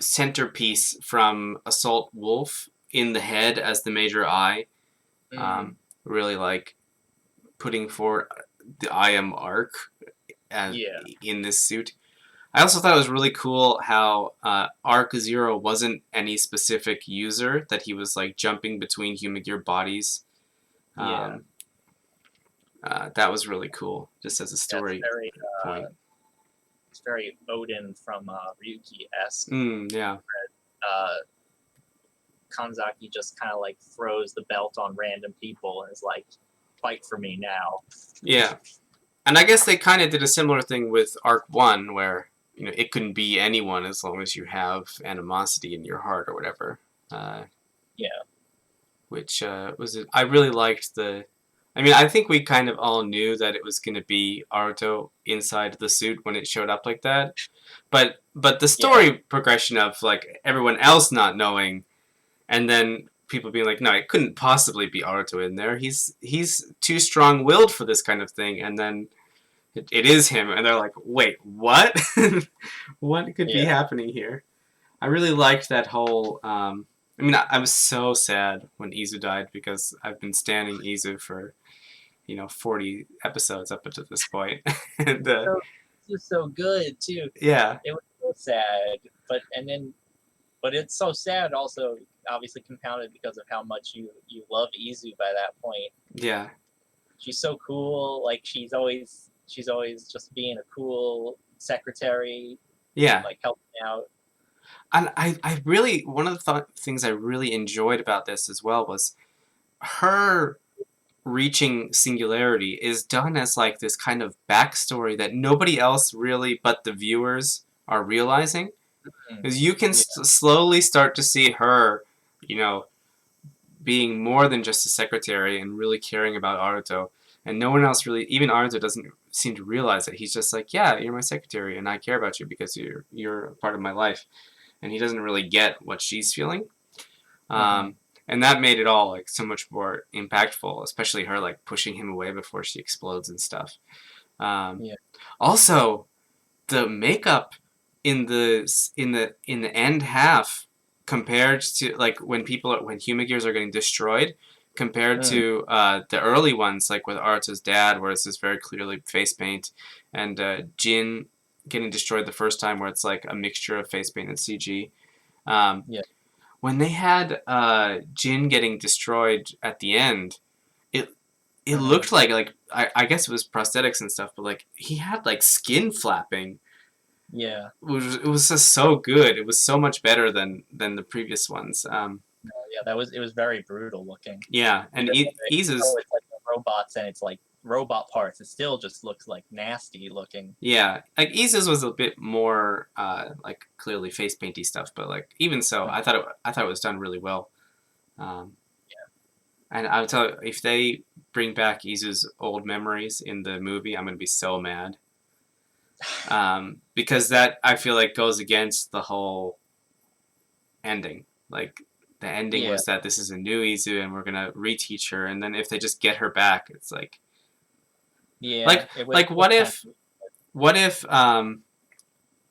centerpiece from Assault Wolf in the head as the major eye. mm, Um, really like putting forward the I am Arc as, yeah, in this suit. I also thought it was really cool how Arc Zero wasn't any specific user, that he was like jumping between human gear bodies. yeah, Um, that was really cool, just as a yeah. It's story very, point. it's very Odin from Ryuki esque. Yeah. Uh, Kanzaki just kind of like throws the belt on random people and is like, "Fight for me now." Yeah. And I guess they kind of did a similar thing with Arc 1, where, it couldn't be anyone as long as you have animosity in your heart or whatever. Uh, Yeah. which was, I really liked the. I mean, I think we kind of all knew that it was going to be Aruto inside the suit when it showed up like that. But the Yeah, story progression of like everyone else not knowing, and then people being like, no, it couldn't possibly be Aruto in there. He's too strong willed for this kind of thing, and then it is him, and they're like, wait, what? What could be yeah. happening here? I really liked that whole. I mean, I was so sad when Izu died because I've been standing Izu for 40 episodes up until this point, and So it's just so good too. yeah, It was so sad, but it's so sad also, obviously compounded because of how much you love Izu by that point. yeah, She's so cool. Like she's always just being a cool secretary, yeah. like helping out. And I really, one of the things I really enjoyed about this as well was her reaching singularity is done as like this kind of backstory that nobody else really but the viewers are realizing. Mm, Because you can yeah, slowly start to see her, you know, being more than just a secretary and really caring about Aruto. And no one else really, even Aruto doesn't seem to realize it. He's just like, yeah, you're my secretary and I care about you because you're a part of my life. And he doesn't really get what she's feeling. mm-hmm. Um, and that made it all like so much more impactful, especially her like pushing him away before she explodes and stuff. Um, Yeah, Also, the makeup in the end half compared to like when human gears are getting destroyed compared mm, to the early ones like with Aruto's dad where it's just very clearly face paint and Jin getting destroyed the first time where it's like a mixture of face paint and CG. Um, yeah, when they had Jin getting destroyed at the end, it it mm-hmm. looked like I guess it was prosthetics and stuff, but like he had like skin flapping. Yeah. It was just so good. It was so much better than the previous ones. Yeah, it was very brutal looking. Yeah, and Even though Izu's it's like robots and it's like robot parts, it still just looks like nasty looking. yeah, like Izu's was a bit more like clearly face painty stuff, but like even so, Mm, I thought it was done really well. Um, and I would tell you, if they bring back Izu's old memories in the movie, I'm gonna be so mad. Because that I feel like goes against the whole ending. Like the ending yeah, was that this is a new Izu and we're gonna reteach her, and then if they just get her back, it's yeah. like It like was what kind if of what if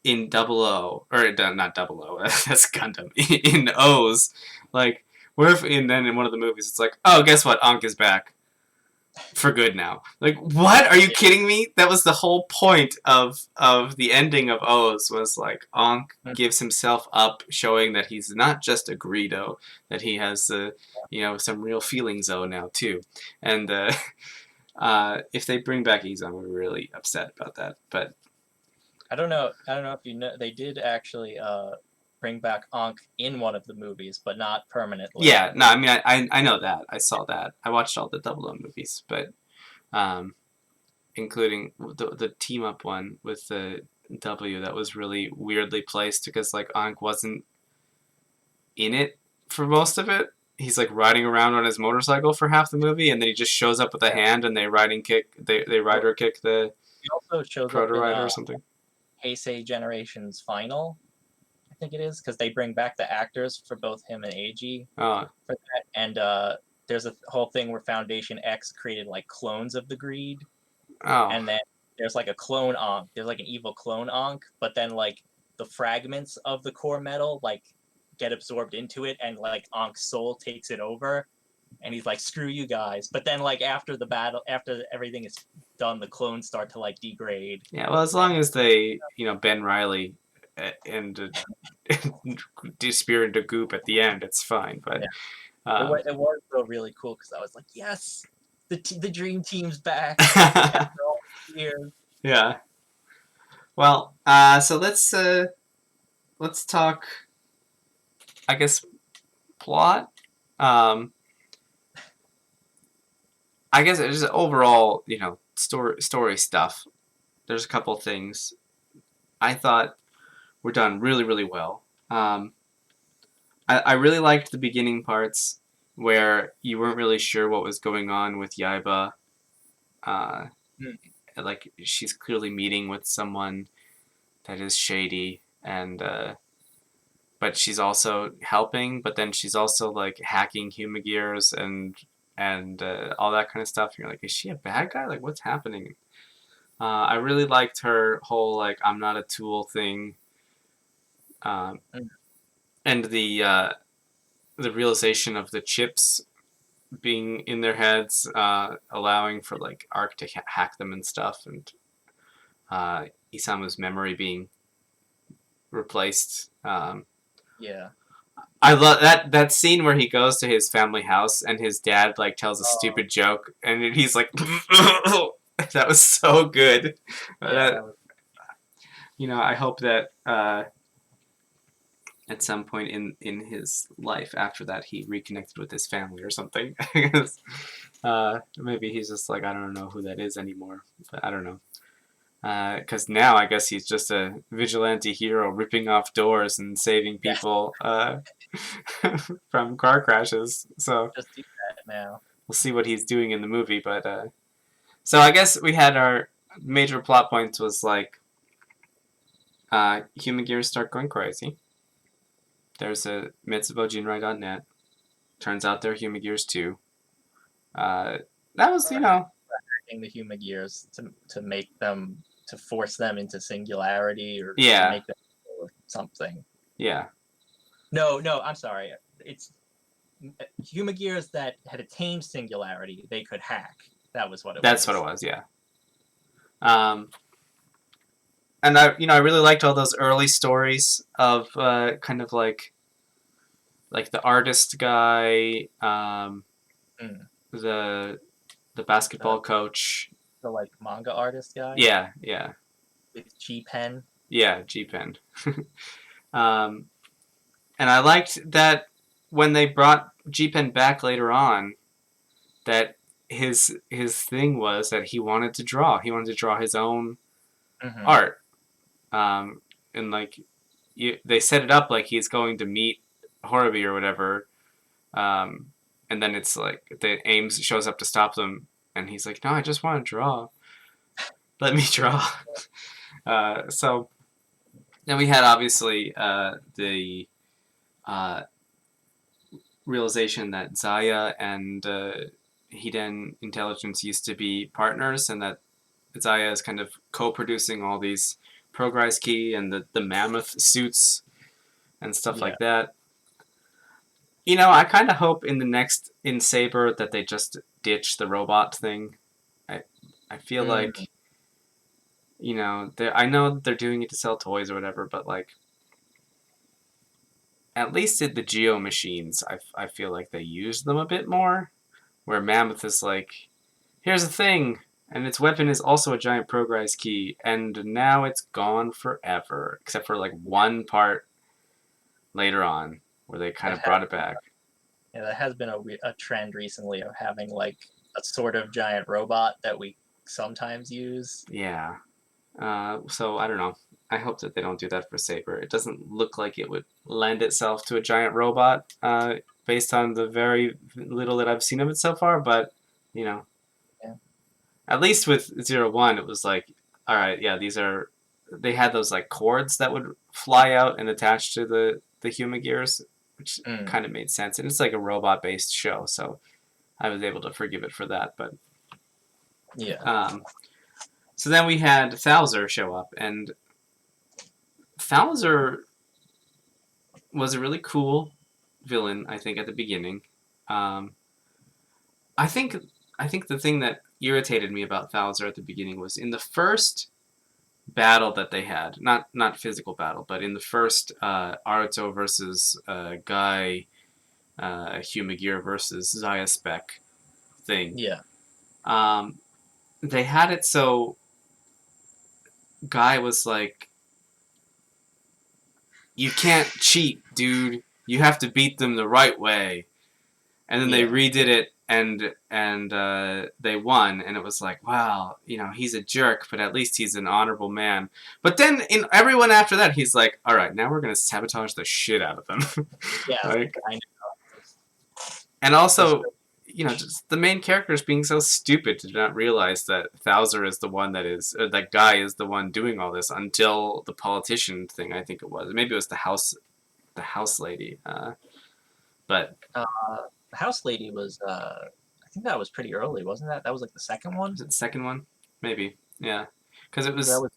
in Double O or not Double O that's Gundam in O's like what if and then in one of the movies it's like oh guess what Ankh is back for good now. Like, what? Are you yeah. kidding me? That was the whole point of the ending of O's was like Ankh Mm, gives himself up, showing that he's not just a Greedo, that he has some real feelings O now too. And if they bring back Izu, I'm really upset about that. But I don't know. I don't know if you know. They did actually bring back Ankh in one of the movies, but not permanently. yeah, no, I mean I know that I saw that I watched all the Double O movies, but um, including the team up one with the W that was really weirdly placed because like Ankh wasn't in it for most of it. He's like riding around on his motorcycle for half the movie, and then he just shows up with a Yeah. hand, and they Well, rider kick the he also shows up proto in rider or something. Heisei Generations Final, I think it is, because they bring back the actors for both him and Eiji Oh, for that. And there's a whole thing where Foundation X created like clones of the Greed, oh, and then there's like a clone Ankh. There's like an evil clone Ankh, but then like the fragments of the core metal like get absorbed into it, and like Ankh's soul takes it over, and he's like, "Screw you guys!" But then like after the battle, after everything is done, the clones start to like degrade. yeah. Well, as And long as they, Ben Riley and Spirit into goop at the end, it's fine. But yeah, um, it was so really cool because I was like, "Yes, the dream team's back after all these years." yeah. Well, so let's talk. I guess plot. Um, I guess it's just overall, story stuff. There's a couple things I thought were done really, really well. I really liked the beginning parts where you weren't really sure what was going on with Yaiba. Uh, Mm, like she's clearly meeting with someone that is shady, and but she's also helping. But then she's also like hacking Humagears and all that kind of stuff. And you're like, is she a bad guy? Like, what's happening? I really liked her whole like I'm not a tool thing, um, mm, and the realization of the chips being in their heads, allowing for like Arc to hack them and stuff, and Isamu's memory being replaced. yeah. I love that scene where he goes to his family house and his dad like tells a Oh, stupid joke, and he's like, "That was so good." yeah. That That was I hope that at some point in his life after that he reconnected with his family or something. Maybe he's just like, I don't know who that is anymore, but I don't know. Because now I guess he's just a vigilante hero ripping off doors and saving yeah. people from car crashes. So Just do that now. we'll see what he's doing in the movie. But so I guess we had our major plot points was like human gears start going crazy. There's a Mitsubojinrai.net. Turns out they're human gears too. Uh, that was, Or hacking the human gears to make them to force them into singularity or to yeah, make them or something. yeah. No, no, I'm sorry. It's human gears that had attained singularity. They could hack. That was what it That's what it was. was. Yeah. Um, and I really liked all those early stories of kind of like the artist guy, Mm. the The basketball coach. the like manga artist guy Yeah, yeah, with G pen. yeah. G Pen. um, and I liked that when they brought G Pen back later on, that his thing was that he wanted to draw. He wanted to draw his own Mm-hmm. art. Um, and like they set it up like he's going to meet Horobi or whatever. Um, and then it's like the Ames shows up to stop them, and he's like, "No, I just want to draw. Let me draw." So then we had obviously the uh, realization that Zaya and Hiden Intelligence used to be partners, and that Zaya is kind of co-producing all these Progrise Key and the mammoth suits and stuff Yeah. like that. I kind of hope in the next in Saber that they just ditch the robot thing. I I feel Mm. like I know they're doing it to sell toys or whatever, but like at least at the Geo machines, I feel like they use them a bit more. Where Mammoth is like, here's the thing, and its weapon is also a giant Progrise Key, and now it's gone forever, except for like one part later on where they kind That of has brought it back. yeah, that has been a trend recently of having like a sort of giant robot that we sometimes use. Yeah. So I don't know. I hope that they don't do that for Saber. It doesn't look like it would lend itself to a giant robot, based on the very little that I've seen of it so far. But you know, Yeah. at least with 01, it was like, all right, yeah, these are. They had those like cords that would fly out and attach to the human gears, which Mm. kind of made sense. And it's like a robot based show, so I was able to forgive it for that. But Yeah. so then we had Thouser show up, and Thouser was a really cool villain, I think, at the beginning. Um, I think I think the thing that irritated me about Thouser at the beginning was in the first battle that they had, not physical battle, but in the first Aruto versus Guy, Humagir versus Zaya Spec thing. Yeah. Um, they had it so Guy was like, "You can't cheat, dude. You have to beat them the right way." And then they Yeah. redid it, and they won, and it was like, wow, he's a jerk, but at least he's an honorable man. But then in everyone after that, he's like, all right, now we're gonna sabotage the shit out of them. Yeah. Like, I know. and Just also, just the main characters being so stupid to not realize that Thouser is the one that Guy is the one doing all this until the politician thing. I think it was, maybe it was the house lady, but. uh, House Lady was. I think that was pretty early, wasn't that? That was like the second one. Was it the second one? Maybe. Yeah. Because it That was. was.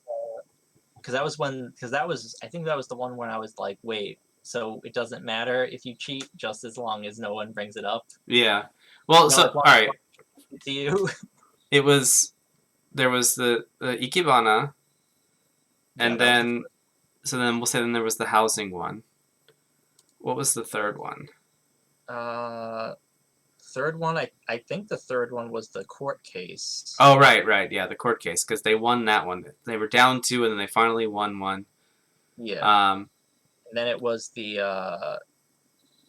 Because that was when. Because that was. I think that was the one where I was like, wait. So it doesn't matter if you cheat, just as long as no one brings it up. Yeah. Well, You know, so, as all long right. as to you. It was. There was the Ikebana, Yeah, and that was the then. So then we'll say then there was the housing one. What was the third one? uh third one. I think the third one was the court case. Oh, right, right. Yeah, the court case. Because they won that one. They were down two, and then they finally won one. Yeah. Um, And then it was the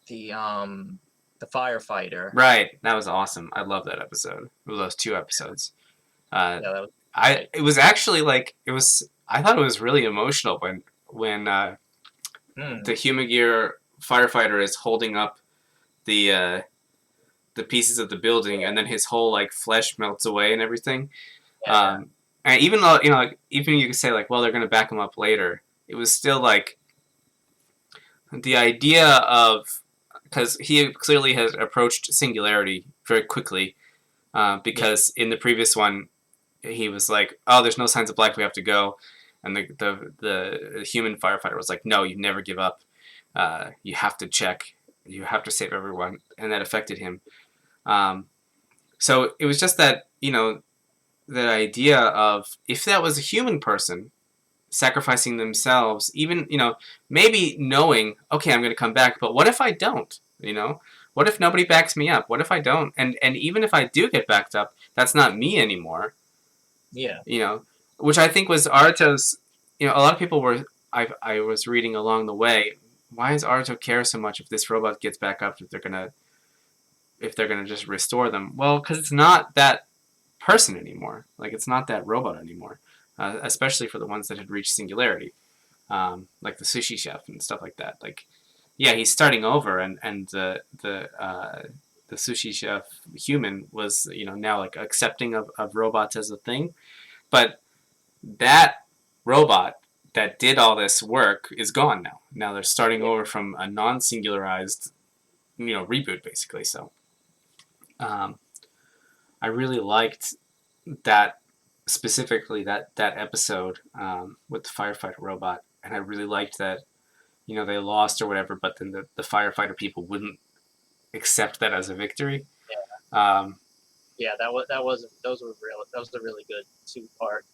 the firefighter. right. That was awesome. I love that episode. Well, those two episodes. Uh, Yeah, that was great. it was actually like, I thought it was really emotional when Hmm. the Human Gear firefighter is holding up the pieces of the building, and then his whole like flesh melts away and everything. Yeah. And even though like, even you could say like, well, they're gonna back him up later, it was still like the idea of, because he clearly has approached singularity very quickly. Yeah. Because in the previous one, he was like, "Oh, there's no signs of life. We have to go." And the human firefighter was like, "No, you never give up. You have to check. You have to save everyone." And that affected him. Um, so it was just that, that idea of, if that was a human person sacrificing themselves, even, maybe knowing, okay, I'm going to come back, but what if I don't? What if nobody backs me up? What if I don't? And even if I do get backed up, that's not me anymore. Yeah. you know, which I think was Aruto's. A lot of people were. I was reading along the way. Why does Aruto care so much if this robot gets back up? If they're gonna just restore them? Well, because it's not that person anymore. Like, it's not that robot anymore. Especially for the ones that had reached singularity, like the sushi chef and stuff like that. Like, yeah, he's starting over, and the sushi chef human was, now like accepting of robots as a thing, but that robot that did all this work is gone now. Now they're starting Yeah. over from a non-singularized, reboot basically. So, um, I really liked that, specifically that episode, with the firefighter robot, and I really liked that, they lost or whatever, but then the firefighter people wouldn't accept that as a victory. Um, Yeah. That was those were real. That was a really good two-part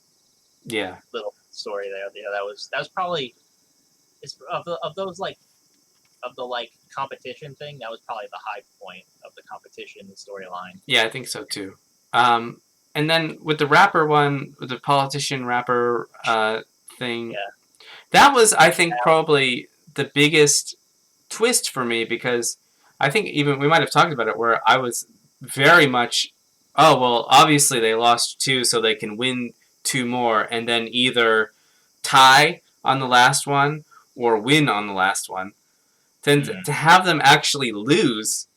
yeah, little story there. Yeah, that was probably of those like of the like competition thing. That was probably the high point of the competition storyline. yeah, I think so too. And then with the rapper one, with the politician rapper thing, Yeah. that was, I think, probably the biggest twist for me, because I think even we might have talked about it, where I was very much, oh, well, obviously they lost two, so they can win two more, and then either tie on the last one or win on the last one, then Mm, to have them actually lose,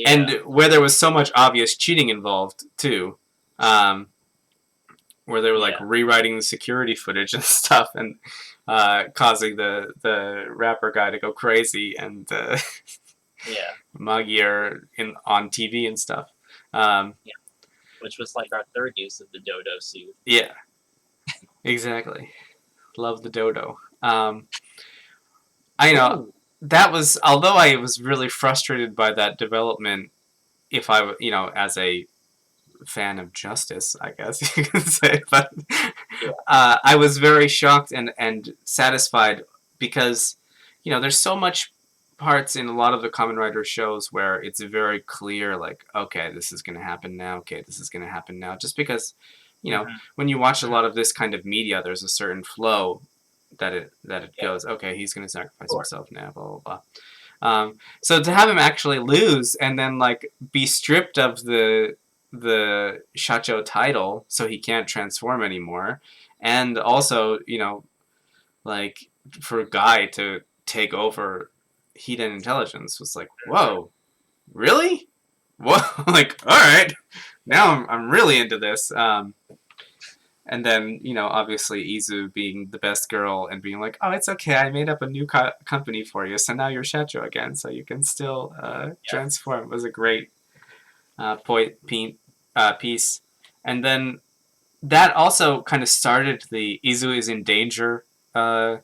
and yeah. where there was so much obvious cheating involved too, um, where they were like Yeah. rewriting the security footage and stuff, and causing the rapper guy to go crazy, and Yeah. Magyar in on TV and stuff. Um, Yeah. Which was like our third use of the dodo suit. yeah, exactly. Love the dodo. I know Oh. that was, although I was really frustrated by that development. If I, as a fan of justice, I guess you could say, but Yeah. I was very shocked and satisfied because, there's so much parts in a lot of the Kamen Rider shows where it's very clear, like, okay, this is going to happen now. Okay, this is going to happen now. Just because, Hmm. when you watch a lot of this kind of media, there's a certain flow that it Yeah. goes, okay, he's going to sacrifice Sure. himself now, blah blah blah. So to have him actually lose and then like be stripped of the Shacho title, so he can't transform anymore, and Yeah. also like for Guy to take over Heat and Intelligence was like, Hmm. whoa, really? Whoa, like all right, now I'm really into this. And then, obviously Izu being the best girl and being like, oh, it's okay, I made up a new company for you, so now you're Shacho again, so you can still Yes. transform. It was a great piece. And then that also kind of started the Izu is in danger. I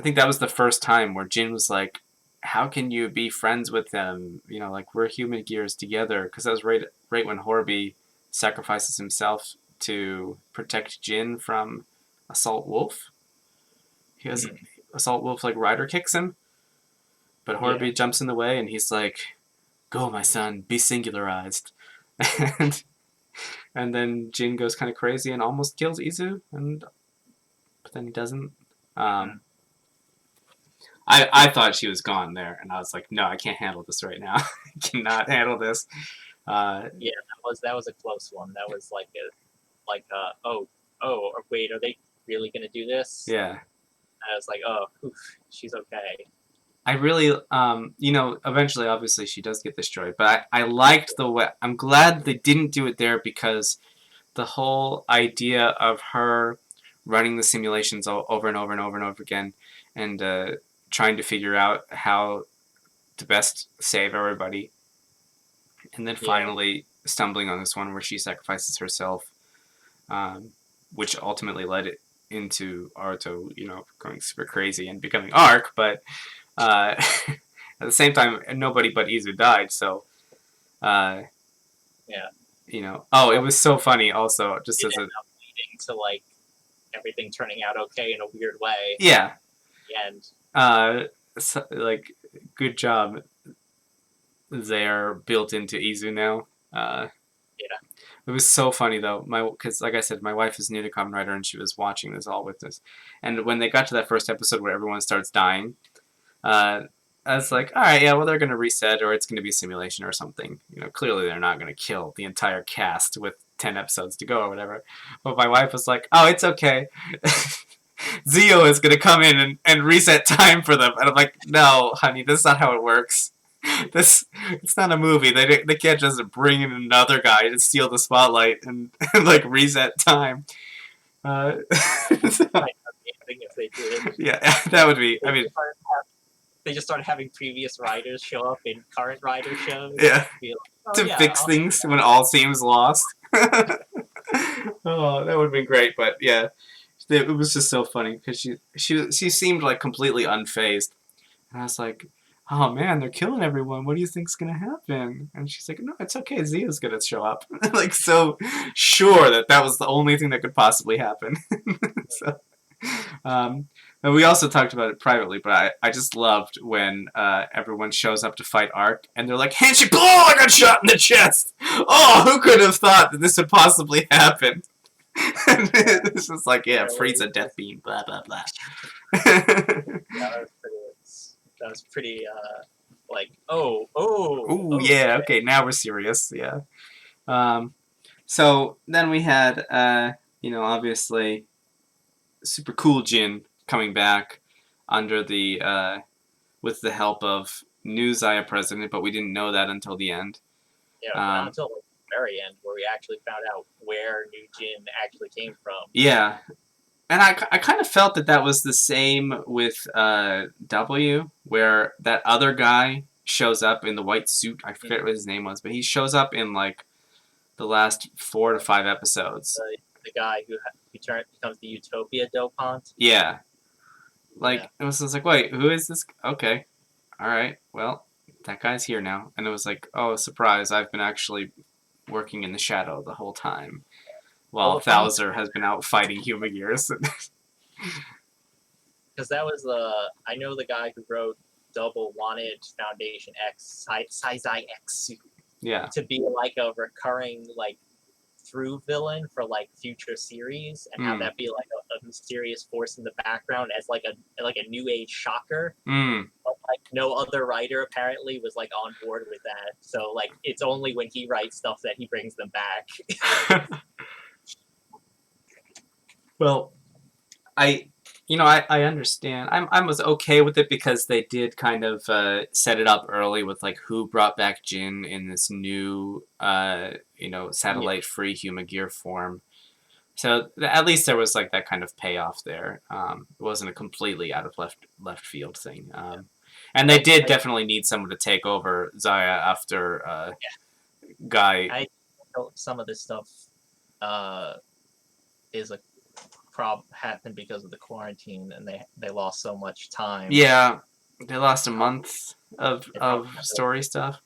think that was the first time where Jin was like, how can you be friends with them? Like we're human gears together. Because that was right when Horby sacrifices himself to protect Jin from Assault Wolf. He has Mm. Assault Wolf like rider kicks him, but Yeah. Horby jumps in the way and he's like, "Go, my son, be singularized." and and then Jin goes kind of crazy and almost kills Izu, but then he doesn't. Hmm. Um, I thought she was gone there, and I was like, no, I can't handle this right now. I cannot handle this. Uh, Yeah. That was a close one. That was oh wait, are they really gonna do this? yeah, I was like, oh, oof, she's okay. I really, eventually, obviously, she does get destroyed, but I liked the way. I'm glad they didn't do it there because the whole idea of her running the simulations over and over and over and over again, and trying to figure out how to best save everybody, and then Yeah. finally stumbling on this one where she sacrifices herself, um, which ultimately led it into Aruto, going super crazy and becoming Arc. But at the same time, nobody but Izu died. So, uh, Yeah. oh, it Well, was so funny. Also, just it as a ended up leading to like everything turning out okay in a weird way yeah, at the end. uh, so, like good job. They're built into Izu now. Uh, Yeah. It was so funny though, because like I said, my wife is new to Kamen Rider and she was watching this all with us. And when they got to that first episode where everyone starts dying, uh, I was like, all right, yeah, well they're gonna reset or it's gonna be a simulation or something. Clearly they're not gonna kill the entire cast with 10 episodes to go or whatever. But my wife was like, oh, it's okay. Zio is gonna come in and reset time for them, and I'm like, no, honey, that's not how it works. This it's not a movie. They can't just bring in another guy to steal the spotlight and like reset time. Uh, so, Might not be anything if they did. yeah, that would be. They I mean, just started, have, they just started having previous writers show up in current writer shows. yeah, Be like, oh to yeah, fix things when all seems lost. Oh, that would have been great. But yeah, it was just so funny because she seemed like completely unfazed. And I was like, oh man, they're killing everyone. What do you think's gonna happen? And she's like, no, it's okay. Zia's gonna show up. Like so sure that was the only thing that could possibly happen. So, um, and we also talked about it privately, but I just loved when everyone shows up to fight Arc and they're like, handshake, oh, I got shot in the chest. Oh, who could have thought that this would possibly happen? And it's just like, yeah, barely. Frieza death beam, blah blah blah. Yeah, that was pretty like oh Ooh, yeah, okay. okay, now we're serious, yeah. Um, so then we had, obviously, super cool Jin. coming back under the with the help of new Zaya president, but we didn't know that until the end. Yeah, not until the very end where we actually found out where New Jin actually came from. Yeah, and I kind of felt that that was the same with W, where that other guy shows up in the white suit. I forget what his name was, but he shows up in like the last 4 to 5 episodes. The guy who becomes the Utopia Dopant. Yeah, like Yeah. it was just like, wait, who is this? Okay, all right, well, that guy's here now, and it was like, oh, surprise! I've been actually working in the shadow the whole time, Well, while the funny Thouser has been out fighting Humagears. because that was I know the guy who wrote Double wanted Foundation X, Saizai X Yeah. to be like a recurring like through villain for like future series, and have that be like a mysterious force in the background as like a new age shocker. But like no other writer apparently was like on board with that. So like it's only when he writes stuff that he brings them back. Well, I understand. I was okay with it because they did kind of set it up early with like who brought back Jin in this new satellite free Humagear form. So at least there was like that kind of payoff there. It wasn't a completely out of left field thing. And they did definitely need someone to take over Zaya after Guy. I know some of this stuff is a problem happened because of the quarantine, and they lost so much time. Yeah, they lost a month of story stuff.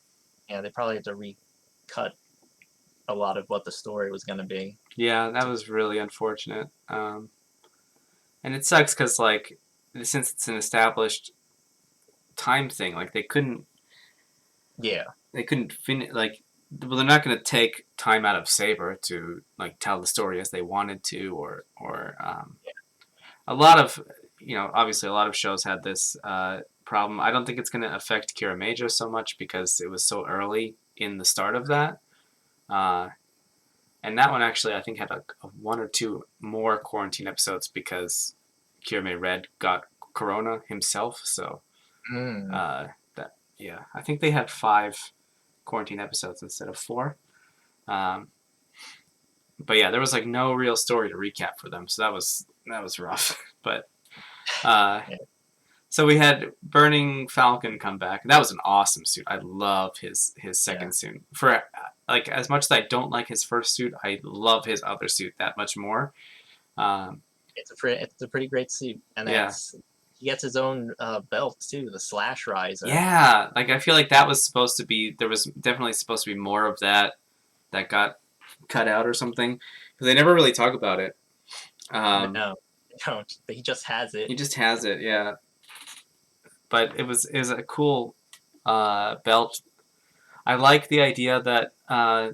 Yeah, they probably had to recut a lot of what the story was going to be. Yeah, that was really unfortunate. And it sucks because like since it's an established time thing, like they couldn't finish like. Well, they're not going to take time out of Saber to like tell the story as they wanted to, or a lot of obviously a lot of shows had this problem. I don't think it's going to affect Kira Major so much because it was so early in the start of that, and that one actually I think had a 1 or 2 more quarantine episodes because Kira Red got corona himself. So I think they had 5 quarantine episodes instead of 4. But yeah, there was like no real story to recap for them, so that was rough. But so we had Burning Falcon come back. That was an awesome suit. I love his second suit. For like as much as I don't like his first suit, I love his other suit that much more. It's a pretty great suit, and he gets his own belt too, the Slash Riser. Yeah, like I feel like that was supposed to be. There was definitely supposed to be more of that got cut out or something because they never really talk about it. No, they don't. He just has it. He just has it, yeah. But it was a cool belt. I like the idea that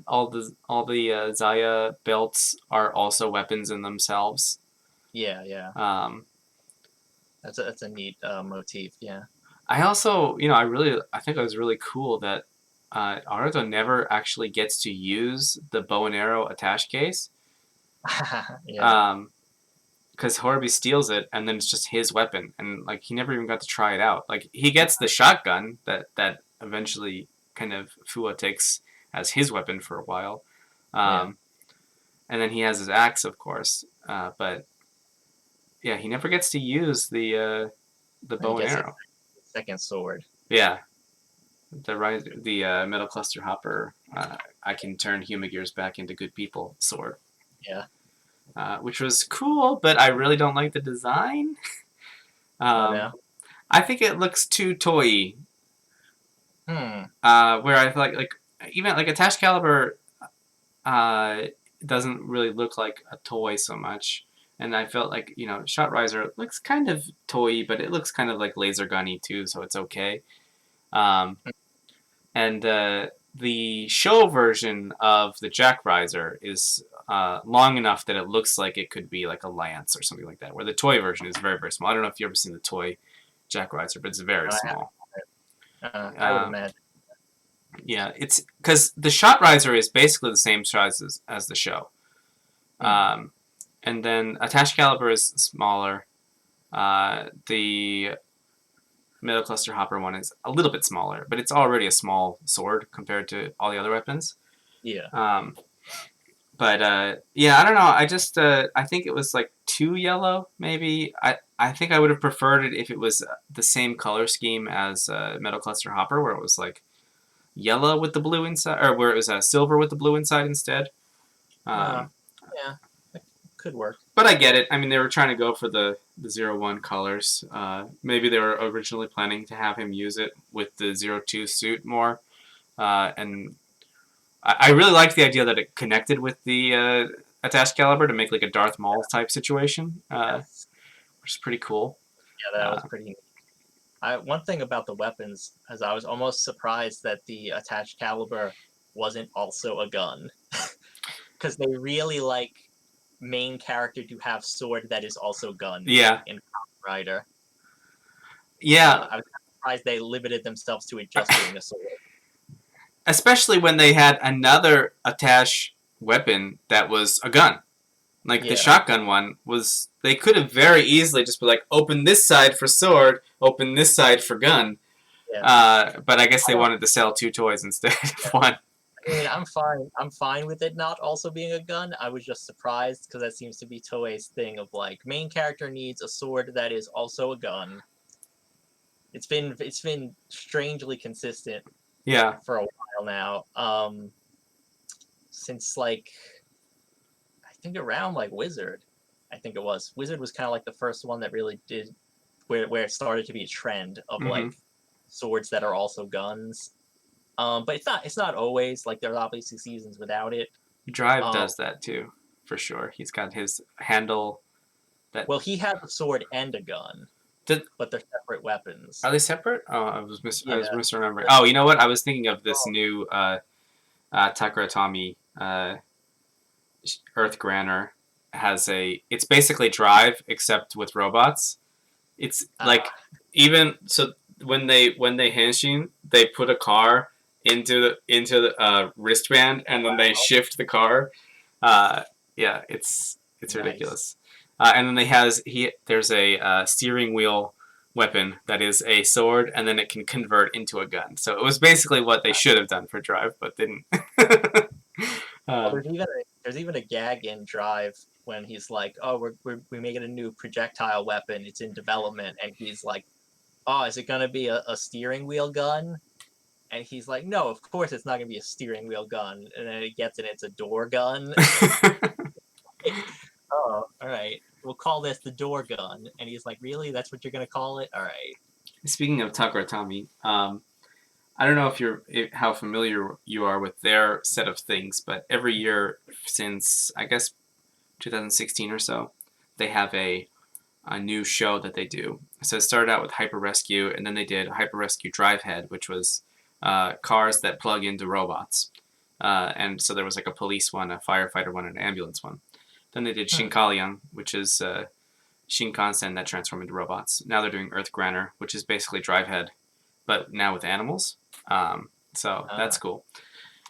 all the Zaya belts are also weapons in themselves. Yeah. That's a neat motif. Yeah. I also, I think it was really cool that Aruto never actually gets to use the bow and arrow attach case. Yeah. Because Horby steals it, and then it's just his weapon, and like he never even got to try it out. Like he gets the shotgun that eventually kind of Fua takes as his weapon for a while, and then he has his axe, of course. But yeah, he never gets to use the bow and arrow. Second sword. Yeah, the Metal Cluster Hopper. I can turn Humagears back into good people sword. Yeah. Which was cool, but I really don't like the design. No. I think it looks too toy-y. Where I feel like even like Attached Caliber doesn't really look like a toy so much. And I felt like, Shot Riser looks kind of toy-y, but it looks kind of like laser gunny too, so it's okay. And the show version of the Jack Riser is long enough that it looks like it could be like a lance or something like that, where the toy version is very, very small. I don't know if you've ever seen the toy Jack Riser, but it's very small. I would imagine. Yeah, it's because the Shot Riser is basically the same size as the show. And then Attached Caliber is smaller. The Middle Cluster Hopper one is a little bit smaller, but it's already a small sword compared to all the other weapons. Yeah. Um, but yeah, I don't know. I just I think it was like too yellow. Maybe I think I would have preferred it if it was the same color scheme as Metal Cluster Hopper, where it was like yellow with the blue inside, or where it was silver with the blue inside instead. Uh, Um, yeah, that could work. but I get it. I mean, they were trying to go for the 01 colors. Maybe they were originally planning to have him use it with the 02 suit more. And I really liked the idea that it connected with the attached caliber to make like a Darth Maul type situation, Yes. which is pretty cool. Yeah, that was Uh, pretty. One thing about the weapons is I was almost surprised that the attached caliber wasn't also a gun, because they really like main character to have sword that is also gun yeah, in Kamen Rider. yeah. I was surprised they limited themselves to it just being a sword. Especially when they had another attached weapon that was a gun. Like the Yeah, shotgun one was, they could have very easily just be like, open this side for sword, open this side for gun. yeah. But I guess I they don't. wanted to sell two toys instead Yeah. of one. I mean, I'm fine. I'm fine with it not also being a gun. I was just surprised because that seems to be Toei's thing of like main character needs a sword that is also a gun. It's been strangely consistent Yeah, for a while now. Since like I think around like Wizard, I think it was Wizard was kind of like the first one that really did where it started to be a trend of mm-hmm. like swords that are also guns. But it's not always like there's obviously seasons without it. Drive Um, does that too, for sure. He's got his handle that. well, he has a sword and a gun, Did, but they're separate weapons. are they separate? Oh, I was Yeah. misremembering. Oh, you know what? I was thinking of this new Takara Tomy Earth Granner has a. It's basically Drive except with robots. It's Uh, like, even so when they henshin, they put a car into the wristband and then they shift the car. Uh, yeah, it's nice. ridiculous. And then there's a steering wheel weapon that is a sword, and then it can convert into a gun. So it was basically what they should have done for Drive, but didn't. Well, uh, there's even a gag in Drive when he's like, "Oh, we're making a new projectile weapon. It's in development," and he's like, "Oh, is it gonna be a steering wheel gun?" And he's like, "No, of course it's not gonna be a steering wheel gun." And then it gets and it's a door gun. Oh, all right. We'll call this the door gun. And he's like, "Really? That's what you're gonna call it? All right." Speaking of Takara Tomy, I don't know how familiar you are with their set of things, but every year since I guess 2016 or so, they have a new show that they do. So it started out with Hyper Rescue, and then they did Hyper Rescue Drivehead, which was cars that plug into robots. And so there was like a police one, a firefighter one, and an ambulance one. Then they did Hmm. Shinkalyan, which is Shinkansen that transform into robots. Now they're doing Earth Granner, which is basically Drivehead, but now with animals. So that's Uh, cool.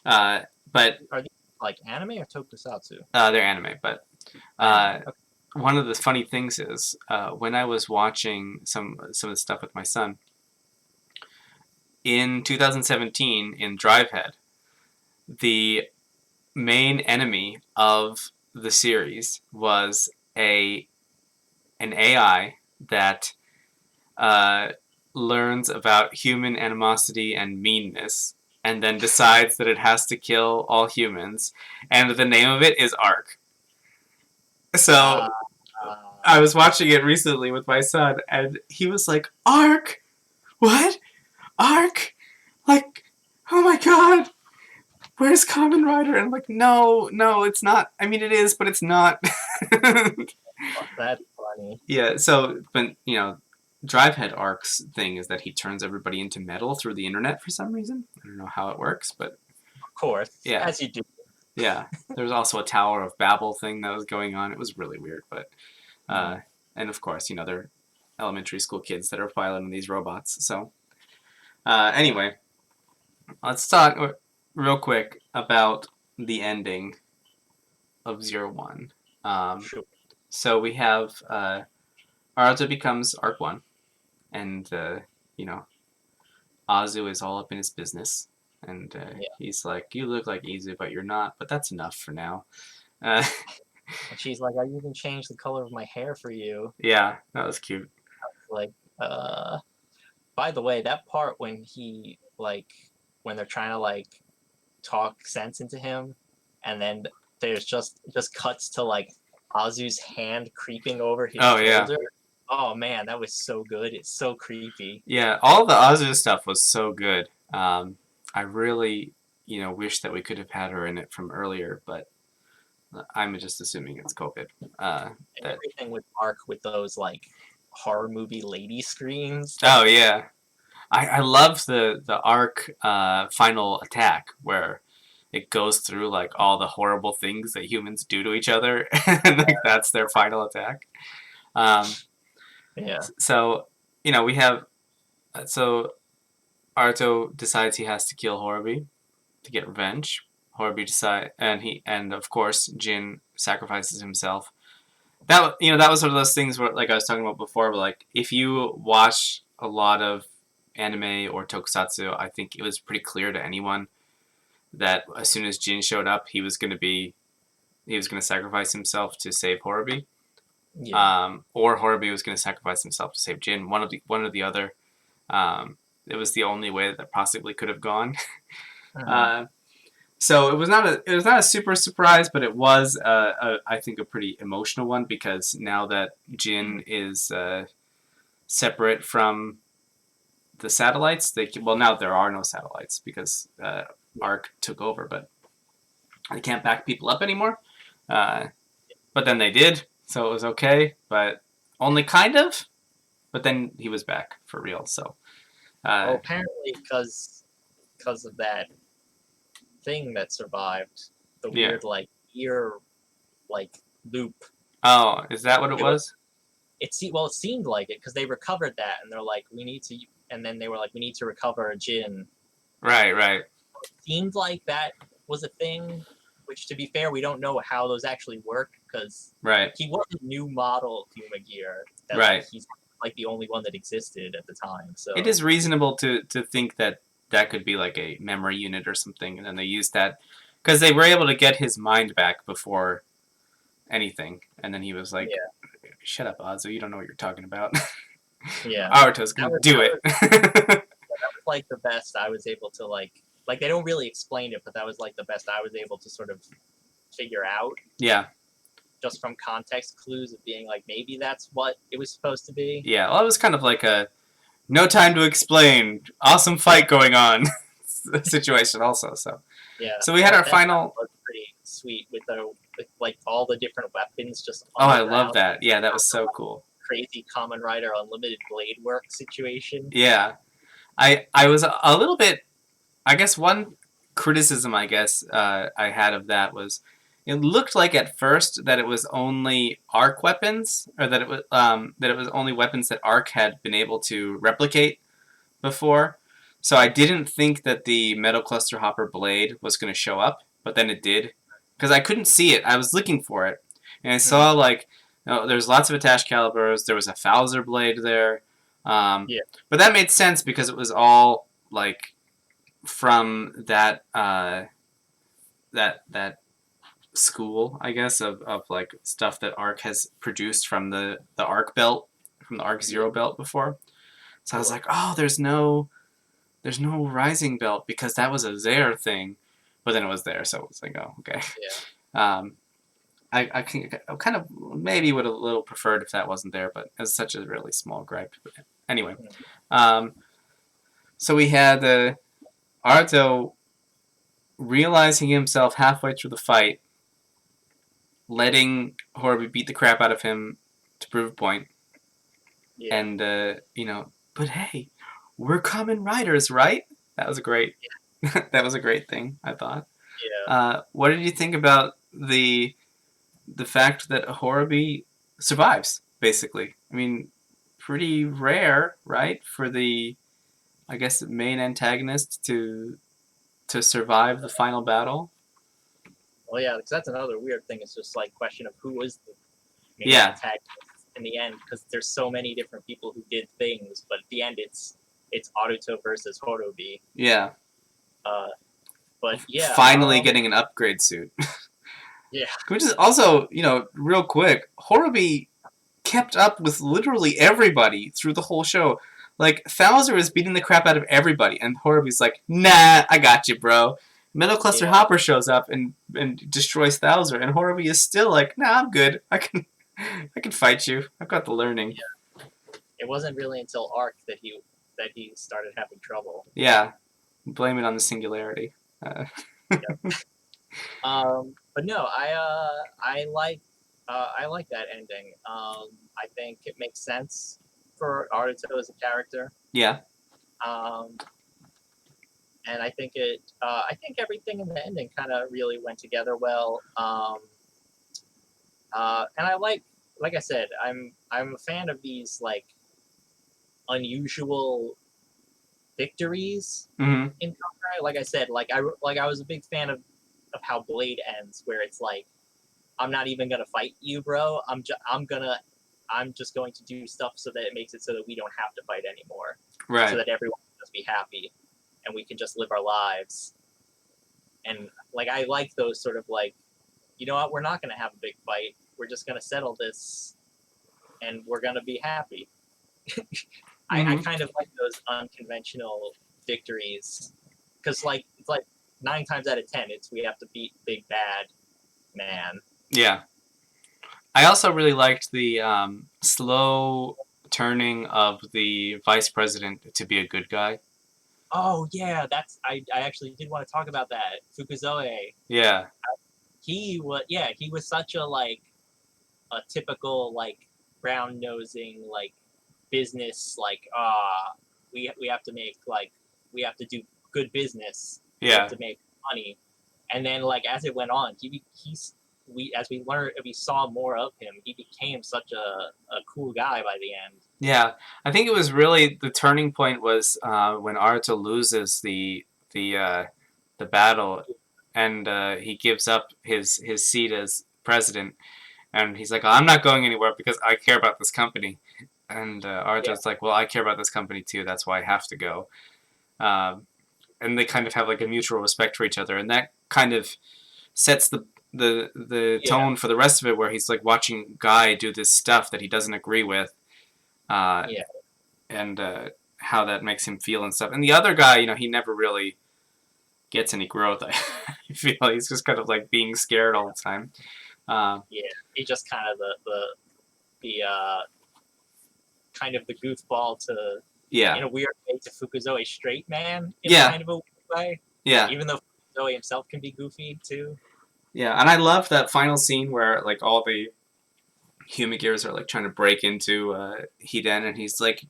Uh, but are these like anime or tokusatsu? they're anime. But Anime. Okay. one of the funny things is when I was watching some of the stuff with my son in 2017 in Drivehead, the main enemy of the series was a an AI that uh, learns about human animosity and meanness, and then decides that it has to kill all humans. And the name of it is Ark. Uh, So I was watching it recently with my son, and he was like, "Ark? What? Ark? Like, oh my god, where's Kamen Rider?" And I'm like, "No, no, it's not. I mean, it is, but it's not." that's funny. Yeah. So, but Drivehead Ark's thing is that he turns everybody into metal through the internet for some reason. I don't know how it works, but Of course, yeah, as you do. yeah. There was also a Tower of Babel thing that was going on. It was really weird, but Hmm. and of course, they're elementary school kids that are piloting these robots. So anyway, let's talk real quick about the ending of 01. Um, Sure. so we have Aruto becomes Arc 1, and, you know, Azu is all up in his business. And Yeah. he's like, you look like Izu, but you're not, but that's enough for now. Uh, And she's like, I even changed the color of my hair for you. yeah, that was cute. Like, by the way, that part when he like when they're trying to like talk sense into him, and then there's just cuts to like Azu's hand creeping over his Oh, yeah. shoulder. Oh man, that was so good. It's so creepy. Yeah, all the Azu stuff was so good. I really, wish that we could have had her in it from earlier, but I'm just assuming it's COVID. And That. everything with Mark with those like horror movie lady screams. Oh yeah, I love the arc final attack where it goes through like all the horrible things that humans do to each other, and like that's their final attack. Um, Yeah. so we have so Arto decides he has to kill Horobi to get revenge. Horobi decide and of course Jin sacrifices himself. That was one of those things where, like I was talking about before, but like if you watch a lot of anime or tokusatsu, I think it was pretty clear to anyone that as soon as Jin showed up, he was going to sacrifice himself to save Horobi, Yeah. or Horobi was going to sacrifice himself to save Jin. One or the other. It was the only way that possibly could have gone. Mhm. uh, so it was not a super surprise, but it was I think a pretty emotional one because now that Jin is separate from the satellites, now there are no satellites because Arc took over, but they can't back people up anymore. Uh, but then they did, so it was okay, but only kind of. But then he was back for real. So Well, uh, apparently because of that thing that survived, the yeah. weird like ear like loop. Oh, is that what it It was was? it seemed like it because they recovered that and they're like we need to and then they were like we need to recover Jin. Right, right, It seemed like that was a thing, which to be fair we don't know how those actually work because right, he was a new model Fuma Gear that like right. he's like the only one that existed at the time. It So is reasonable to think that that could be like a memory unit or something, and then they used that because they were able to get his mind back before anything, and then he was like, yeah, "Shut up, Azu! You don't know what you're talking about. yeah. Aruto's That gonna was do that it." was that was like the best I was able to like they don't really explain it, but that was like the best I was able to sort of figure out Yeah, just from context clues of being like maybe that's what it was supposed to be. yeah. Well, it was kind of like a no time to explain, awesome Yeah, fight going on situation also. yeah. So we had That our that final. was pretty sweet with like all the different weapons just Oh, on the I love ground. that. Yeah, that was The, so like, cool. crazy Common Rider Unlimited Blade Work situation. Yeah, I was a little bit. I guess one criticism I had of that was it looked like at first that it was only arc weapons, or that it was only weapons that Arc had been able to replicate before. So I didn't think that the Metal Cluster Hopper blade was going to show up, but then it did because I couldn't see it. I was looking for it, and I saw Mm, like there's lots of attached calibers. There was a Fowler blade there, um, yeah, but that made sense because it was all like from that school, I guess, of like stuff that Arc has produced from the Arc belt, from the Arc yeah, Zero belt before. So I was cool. like, oh, there's no Rising belt because that was a Zare thing, but then it was there, so it was like, oh, okay. Yeah. Um, I kind of maybe would have a little preferred if that wasn't there, but it's such a really small gripe. But anyway, Mm. um, so we had Arto realizing himself halfway through the fight, letting Horby beat the crap out of him to prove a point, Yeah. and but hey, we're Kamen Riders, right? That was a great. That was a great thing, I thought. Yeah. What did you think about the fact that Horobi survives? Basically, I mean, pretty rare, right, for the I guess the main antagonist to survive the final battle. Well, yeah, because that's another weird thing. It's just like question of who is the main Yeah, antagonist. in the end because there's so many different people who did things, but at the end it's Aruto versus Horobi. Yeah. Uh, but yeah, Finally getting an upgrade suit. yeah, Which is also, real quick, Horobi kept up with literally everybody through the whole show. Like, Thouser is beating the crap out of everybody, and Horobi's like, nah, I got you, bro. Metal Cluster yeah. Hopper shows up and destroys Thouser, and Horobi is still like, nah, I'm good. I can fight you. I've got the learning. It wasn't really until Arc that he started having trouble. Yeah, blame it on the singularity. Yeah. But no, I like that ending. I think it makes sense for Aruto as a character. Yeah. Um, and I think everything in the ending kind of really went together well. And I like I said, I'm a fan of these like unusual victories Mm-hmm. in Kamen. Like I said, I was a big fan of how Blade ends, where it's like, I'm not even gonna fight you, bro. I'm just going to do stuff so that it makes it so that we don't have to fight anymore, so Right. that everyone can just be happy, and we can just live our lives. And like I like those sort of like, you know what, we're not gonna have a big fight. We're just gonna settle this, and we're gonna be happy. I Mm-hmm. kind of like those unconventional victories because like it's like 9 times out of 10 it's we have to beat big bad man. Yeah. I also really liked the slow turning of the vice president to be a good guy. Oh yeah, I actually did want to talk about that. Fukuzoe, Yeah. he was such a like a typical like brown nosing like business like we have to make like we have to do good business. We have Yeah. to make money. And then like as it went on, he's we as we learned we saw more of him, he became such a cool guy by the end. Yeah. I think it was really the turning point was when Aruto loses the battle, and he gives up his seat as president, and he's like, I'm not going anywhere because I care about this company. And Yeah, Aruto's like, well, I care about this company too. That's why I have to go. Um, and they kind of have like a mutual respect for each other, and that kind of sets the yeah, tone for the rest of it, where he's like watching Guy do this stuff that he doesn't agree with, uh, yeah. and how that makes him feel and stuff. And the other guy, he never really gets any growth. I feel he's just kind of like being scared all the time. Yeah, he just kind of the kind of the goofball to Yeah, in a weird way to Fukuzoe straight man in a yeah, kind of a weird way. yeah, Even though Fukuzoe himself can be goofy too. yeah. And I love that final scene where like all the human gears are like trying to break into Hiden, and he's like,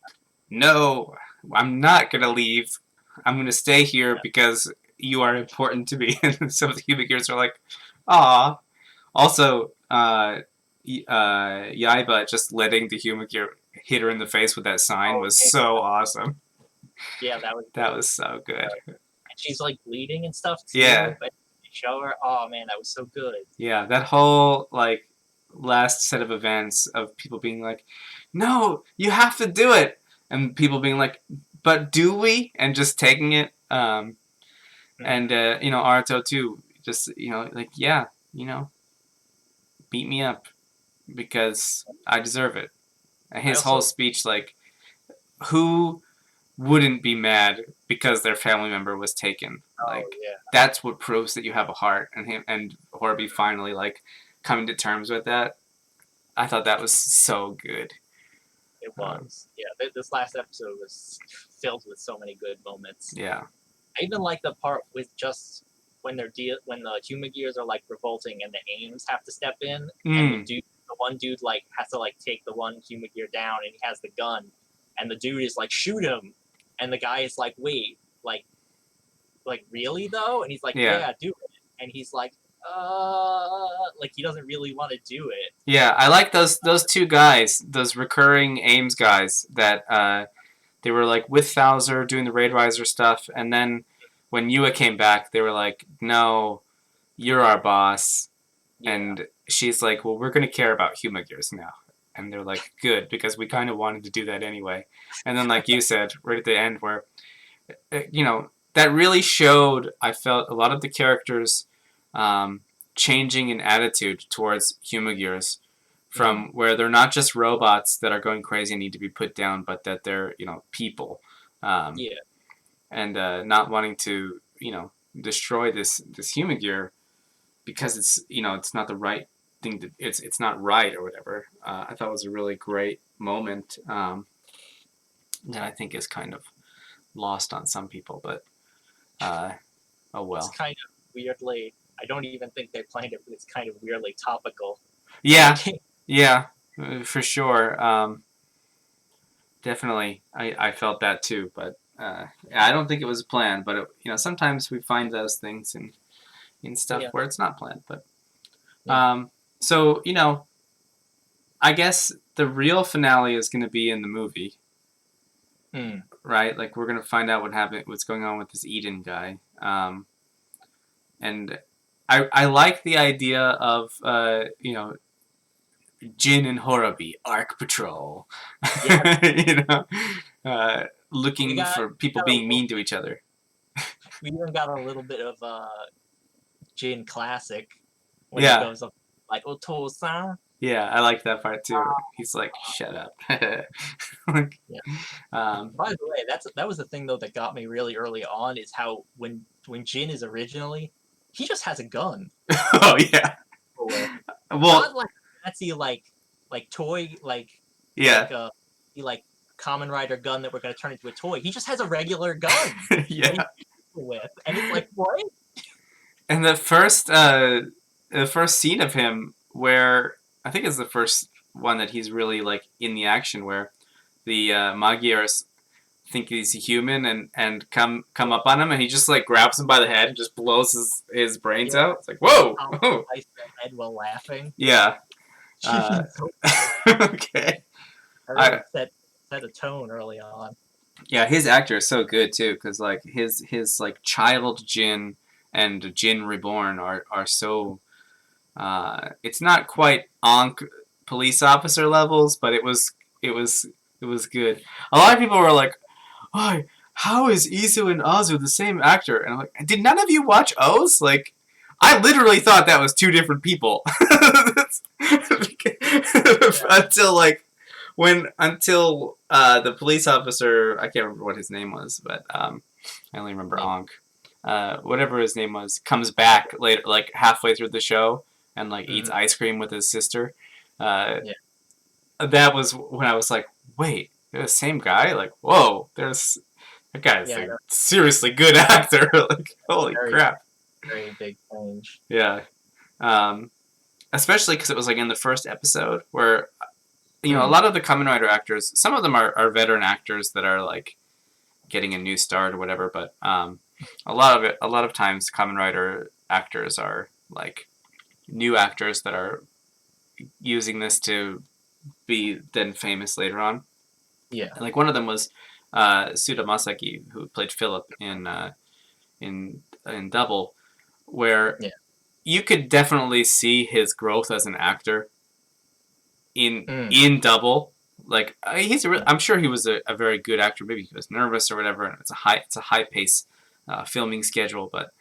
"No, I'm not gonna leave. I'm gonna stay here Yeah, because you are important to me." And some of the human gears are like, "Aw." Also, Yaiba just letting the human gear hit her in the face with that sign oh was yeah, so awesome. yeah, that was That great. was so good. And she's like bleeding and stuff Yeah, too. But they show her, oh man, that was so good. yeah. That whole like last set of events of people being like, "No, you have to do it," and people being like, "But do we?" and just taking it. Mm-hmm. And Aruto too, just like, yeah, beat me up because I deserve it. And I his whole also, speech, like, who wouldn't be mad because their family member was taken? oh Like, yeah, that's what proves that you have a heart. And him and Horby finally like coming to terms with that. I thought that was so good. it Um, was. Yeah, this last episode was filled with so many good moments. yeah. I even like the part with just when when the human gears are like revolting and the aims have to step in and Mm. the one dude like has to like take the one human gear down and he has the gun and the dude is like shoot him and the guy is like wait like really though and he's like Yeah. yeah do it and he's like he doesn't really want to do it. Yeah. I like those two guys, those recurring Ames guys that they were like with Thouser doing the Raid Riser stuff, and then when Yua came back, they were like, "No, you're our boss." Yeah, And she's like, "Well, we're gonna care about Humagears now." And they're like, good, because we kind of wanted to do that anyway. And then, like you said, right at the end, where that really showed. I felt a lot of the characters changing in attitude towards Humagears, from where they're not just robots that are going crazy and need to be put down, but that they're people, um, Yeah. and not wanting to destroy this Humagear because it's not the right thing to, it's not right or whatever. I thought it was a really great moment that I think is kind of lost on some people, but oh It's well. kind of weirdly. I don't even think they planned it, but it's kind of weirdly topical. Yeah, Like, yeah, for sure. Definitely, I felt that too, but I don't think it was planned. But sometimes we find those things in stuff yeah, where it's not planned. But yeah. so I guess the real finale is going to be in the movie, Hmm. right? Like we're going to find out what's going on with this Eden guy, and I like the idea of Jin and Horobi, Arc Patrol. Yeah. you know, We looking for people got a being little, mean to each other. we even got a little bit of Jin classic when he Yeah, goes up like Oto-san. yeah, I like that part too. He's like, "Shut up." like, Yeah. um, By the way, that was the thing though that got me really early on is how when Jin is originally, he just has a gun. oh yeah. Well, Not like fancy like toy yeah, a like Kamen Rider gun that we're gonna turn into a toy. He just has a regular gun that yeah. he's with, and it's like what? And the first scene of him where I think it's the first one that he's really like in the action where the Magyars think he's a human and come up on him and he just like grabs him by the head and just blows his brains Yeah, out. It's like whoa, I'll whoa. slice their head while laughing. Yeah. Uh, So okay. I I really set a tone early on. Yeah, his actor is so good too because like his like child Jin and Jin Reborn are so it's not quite Ankh police officer levels, but it was good. A lot of people were like, "Oh, how is Izu and Azu the same actor?" And I'm like, "Did none of you watch O's?" Like, I literally thought that was two different people until like until the police officer, I can't remember what his name was, but I only remember Yeah. Ankh. Whatever his name was, comes back later, like halfway through the show, and like eats Mm-hmm. ice cream with his sister. Uh, Yeah. that was when I was like, wait, they're the same guy. Like, whoa, there's that guy's Yeah. a seriously good actor. like, holy Very crap. very big change. Yeah. Um, Especially because it was like in the first episode where a Mm. lot of the Kamen Rider actors, some of them are veteran actors that are like getting a new start or whatever, but a lot of times Kamen Rider actors are like new actors that are using this to be then famous later on. Yeah. And like one of them was Suda Masaki, who played Philip in Double, where Yeah. you could definitely see his growth as an actor in Mm. in Double. Like I'm sure he was a very good actor. Maybe he was nervous or whatever. And it's a high pace filming schedule, but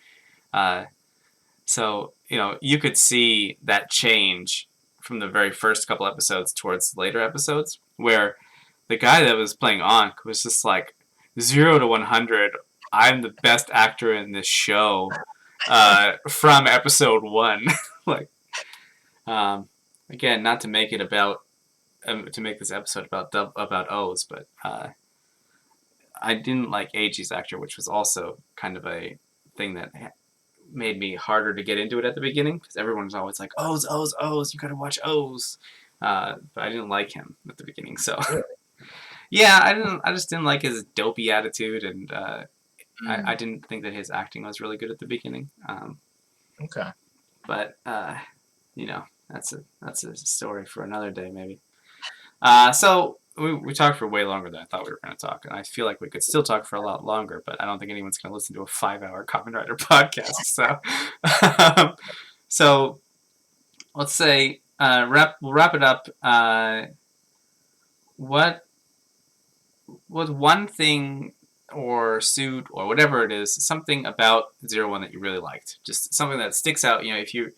so you could see that change from the very first couple episodes towards later episodes, where the guy that was playing Ankh was just like 0 to 100. I'm the best actor in this show from episode one. like, again, not to make it about to make this episode about O's, but I didn't like Eiji's actor, which was also kind of a thing that made me harder to get into it at the beginning because everyone was always like, O's, O's, O's, you gotta watch O's. But I didn't like him at the beginning, so Really? yeah, I just didn't like his dopey attitude, and I Mm. didn't think that his acting was really good at the beginning. Okay. But that's a story for another day, maybe. So we talked for way longer than I thought we were going to talk, and I feel like we could still talk for a lot longer, but I don't think anyone's going to listen to a 5 hour Kamen Rider podcast. So, so let's say we'll wrap it up. what was one thing or suit or whatever it is, something about 01 that you really liked? Just something that sticks out. You know, if you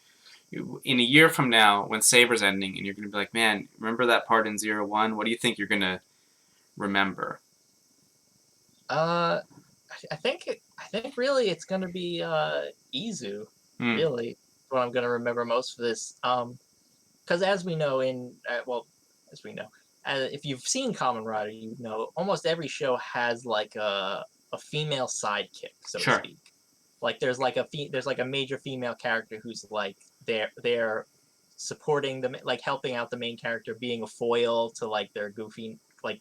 in a year from now when Saber's ending and you're going to be like, man, remember that part in 01? What do you think you're going to remember? Uh, I think really it's gonna be Izu. Mm, Really, what I'm gonna remember most for this. Because as we know as we know, if you've seen Kamen Rider, you know almost every show has like a female sidekick, so to sure. speak. Like there's like a major female character who's like they're supporting the like helping out the main character, being a foil to like their goofy like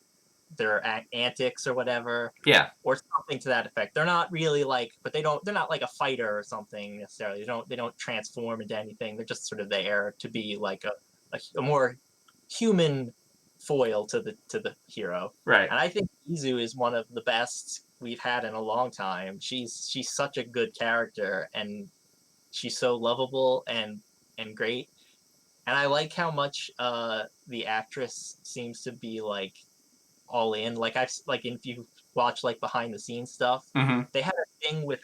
their antics or whatever, Yeah. or something to that effect. They're not really like, but they're not like a fighter or something necessarily. They don't transform into anything. They're just sort of there to be like a more human foil to the hero. Right. And I think Izu is one of the best we've had in a long time. She's such a good character, and she's so lovable and great. And I like how much the actress seems to be like all in. Like I've like if you watch like behind the scenes stuff, Mm-hmm. they had a thing with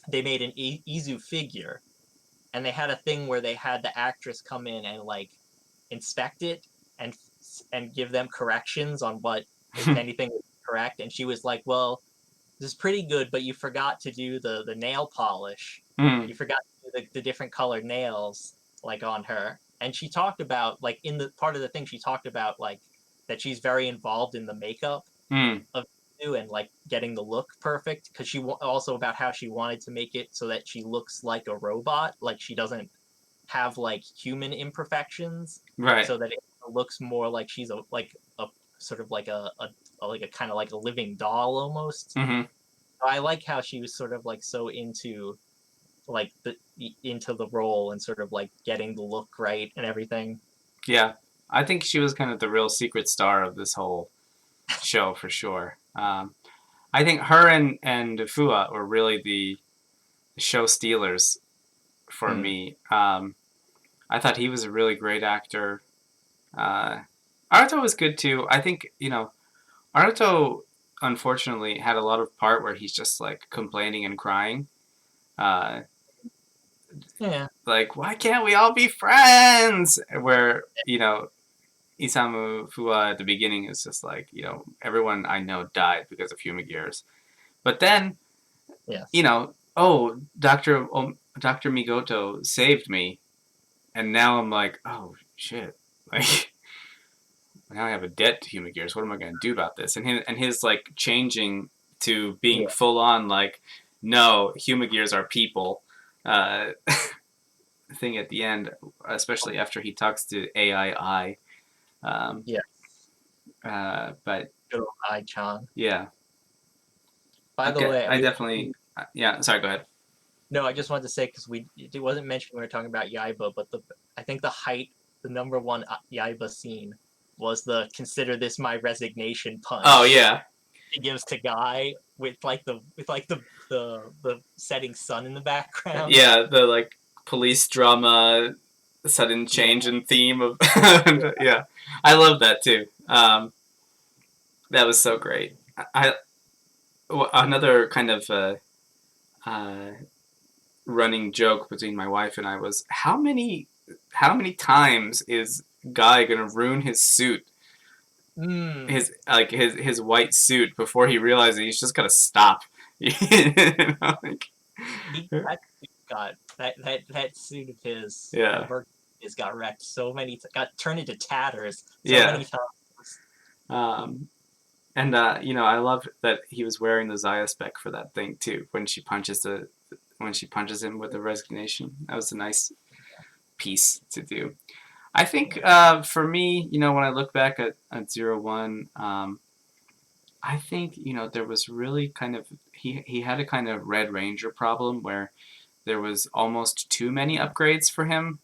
they made an Izu figure, and they had a thing where they had the actress come in and like inspect it and give them corrections on what if anything was correct. And she was like, "Well, this is pretty good, but you forgot to do the nail polish. Mm, You forgot to do the different colored nails like on her." And she talked about like in the part of the thing she talked about like that she's very involved in the makeup mm, of you and like getting the look perfect because also about how she wanted to make it so that she looks like a robot, like she doesn't have like human imperfections, right. so that it looks more like she's a sort of like a like a kind of like a living doll almost. Mm-hmm. I like how she was sort of like so into like into the role and sort of like getting the look right and everything. Yeah. I think she was kind of the real secret star of this whole show for sure. I think her and Fua were really the show stealers for Hmm. me. I thought he was a really great actor. Uh, Aruto was good too. I think Aruto unfortunately had a lot of part where he's just like complaining and crying. Uh, Yeah. like why can't we all be friends? Where Isamu Fua at the beginning is just like everyone I know died because of human gears, but then Yes. oh Doctor Migoto saved me, and now I'm like, oh shit, like now I have a debt to human gears. What am I gonna do about this? And his like changing to being Yeah. full on like, no, human gears are people. Uh, thing at the end, especially after he talks to AI. Um, Yeah. but Good old Ai-chan. yeah, By the okay, way, I definitely yeah. Sorry, go ahead. no, I just wanted to say because it wasn't mentioned when we were talking about Yaiba, but I think the number one Yaiba scene was the "Consider this my resignation" Oh punch yeah, he gives to Guy with like the setting sun in the background. yeah. The like police drama, sudden Yeah, change in theme of yeah, yeah. I love that too. That was so great. Another kind of uh, running joke between my wife and I was how many times is Guy gonna ruin his suit, mm, his white suit before he realizes he's just gotta stop. Like, that suit got that suit of his yeah, the bird is got wrecked so many got turned into tatters so yeah. many times. Um, and I love that he was wearing the Zaya spec for that thing too. When she punches him with the resignation, that was a nice piece to do. I think Yeah. for me, when I look back at 01, I think there was really kind of he had a kind of Red Ranger problem where there was almost too many upgrades for him.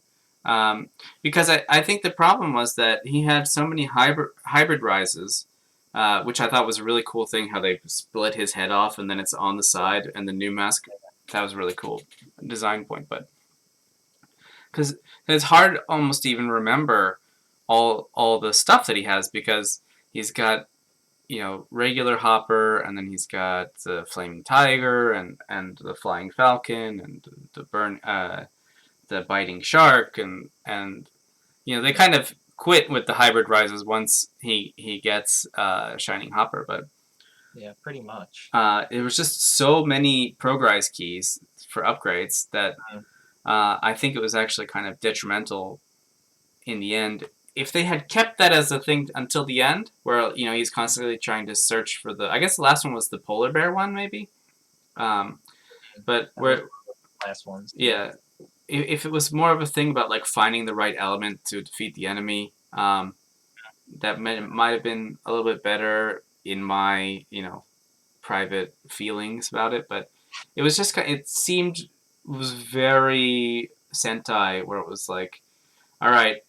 Because I think the problem was that he had so many hybrid rises, which I thought was a really cool thing. How they split his head off and then it's on the side, and the new mask. That was a really cool design point. But because it's hard almost to even remember all the stuff that he has because he's got regular Hopper, and then he's got the Flaming Tiger and the Flying Falcon and the Biting Shark and they kind of quit with the hybrid rises once he gets Shining Hopper, but Yeah, pretty much. it was just so many progress keys for upgrades that Mhm. I think it was actually kind of detrimental in the end. If they had kept that as a thing until the end, where he's constantly trying to search for I guess the last one was the polar bear one, maybe. But That was where, one of the last ones. yeah, if it was more of a thing about like finding the right element to defeat the enemy, that might have been a little bit better in my private feelings about it. But it was just it seemed it was very Sentai, where it was like, all right,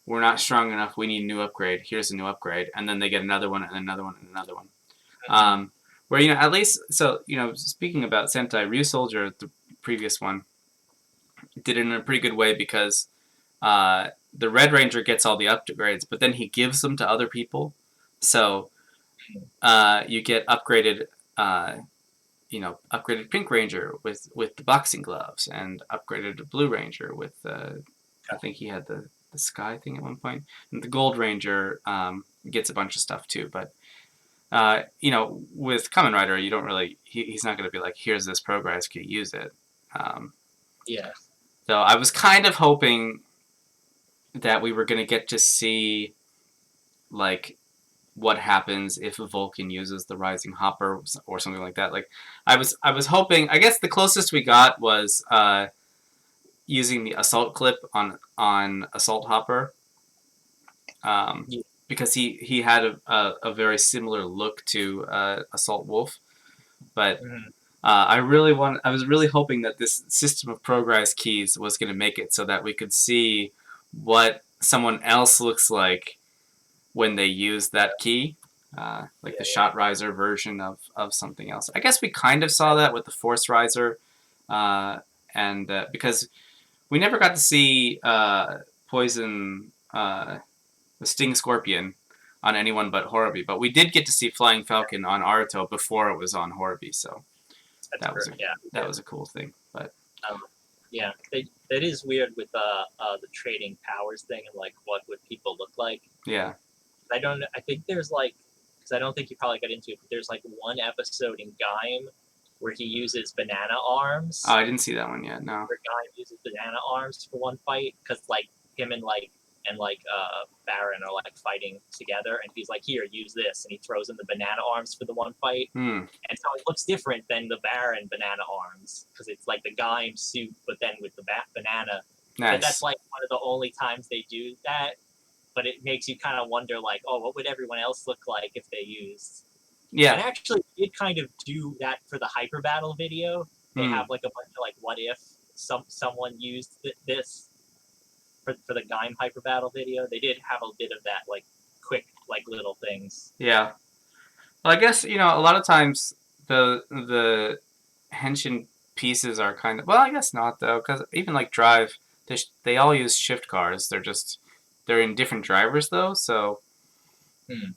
we're not strong enough. We need a new upgrade. Here's a new upgrade, and then they get another one and another one and another one. Mhm. Where at least speaking about Sentai, Ryu Soldier, the previous one, did it in a pretty good way because the Red Ranger gets all the upgrades, but then he gives them to other people. So you get upgraded, upgraded Pink Ranger with the boxing gloves, and upgraded Blue Ranger with I think he had the sky thing at one point, and the Gold Ranger gets a bunch of stuff too. But with Kamen Rider, you don't really he's not going to be like, here's this progress, can you use it? Um, Yeah. so I was kind of hoping that we were going to get to see like what happens if Vulcan uses the Rising Hopper or something like that. Like I was hoping. I guess the closest we got was using the assault clip on Assault Hopper, um, Yeah. because he had a very similar look to Assault Wolf, but. Mhm. I was really hoping that this system of progress keys was going to make it so that we could see what someone else looks like when they use that key, like the Yeah. shot riser version of something else. I guess we kind of saw that with the force riser, uh, and because we never got to see poison the sting scorpion on anyone but Horobi, but we did get to see flying falcon on Aruto before it was on Horobi, so That's that was true. Yeah. We that did. was a cool thing. But Um, yeah. That is weird with the trading powers thing and like what would people look like. yeah, I don't. I think there's like, because I don't think you probably got into it, but there's like one episode in Gaim where he uses banana oh, arms. I didn't see that one yet. No, Where Gaim uses banana arms for one fight because like him and Baron are like fighting together, and he's like, "Here, use this," and he throws in the banana arms for the one fight, hmm, and so it looks different than the Baron banana arms because it's like the Gaim suit, but then with the banana. But that's nice. like one of the only times they do that, but it makes you kind of wonder, like, oh, what would everyone else look like if they used? And Yeah, actually, it kind of do that for the hyper battle video. They hmm, have like a bunch of like, what if someone used this for the Gaim hyper battle video? They did have a bit of that, like quick, like little things. yeah. Well, I guess a lot of times the henshin pieces are kind of, well, I guess not though, because even like Drive, they all use shift cars. They're in different drivers though, so Hmm.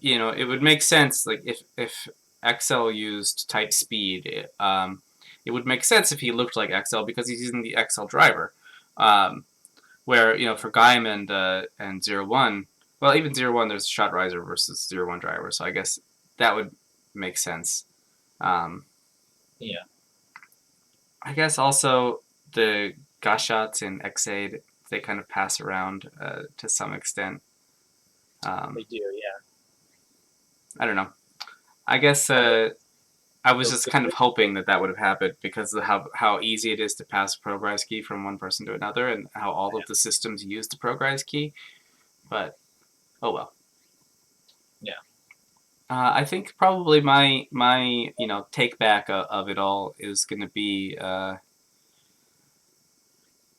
it would make sense like if XL used type speed, it would make sense if he looked like XL because he's using the XL driver. Um, where for Gaim and 01, well, even 01, there's shot riser versus 01 driver, so I guess that would make sense. Um, Yeah, I guess also the Gashots and Xaid, they kind of pass around to some extent. they Um, do. Yeah. I don't know. I guess Although I was the, just the kind of hoping that would have happened because of how easy it is to pass a progress key from one person to another, and how all of the systems use the progress key. But oh well. yeah, I think probably my take back of it all is going to be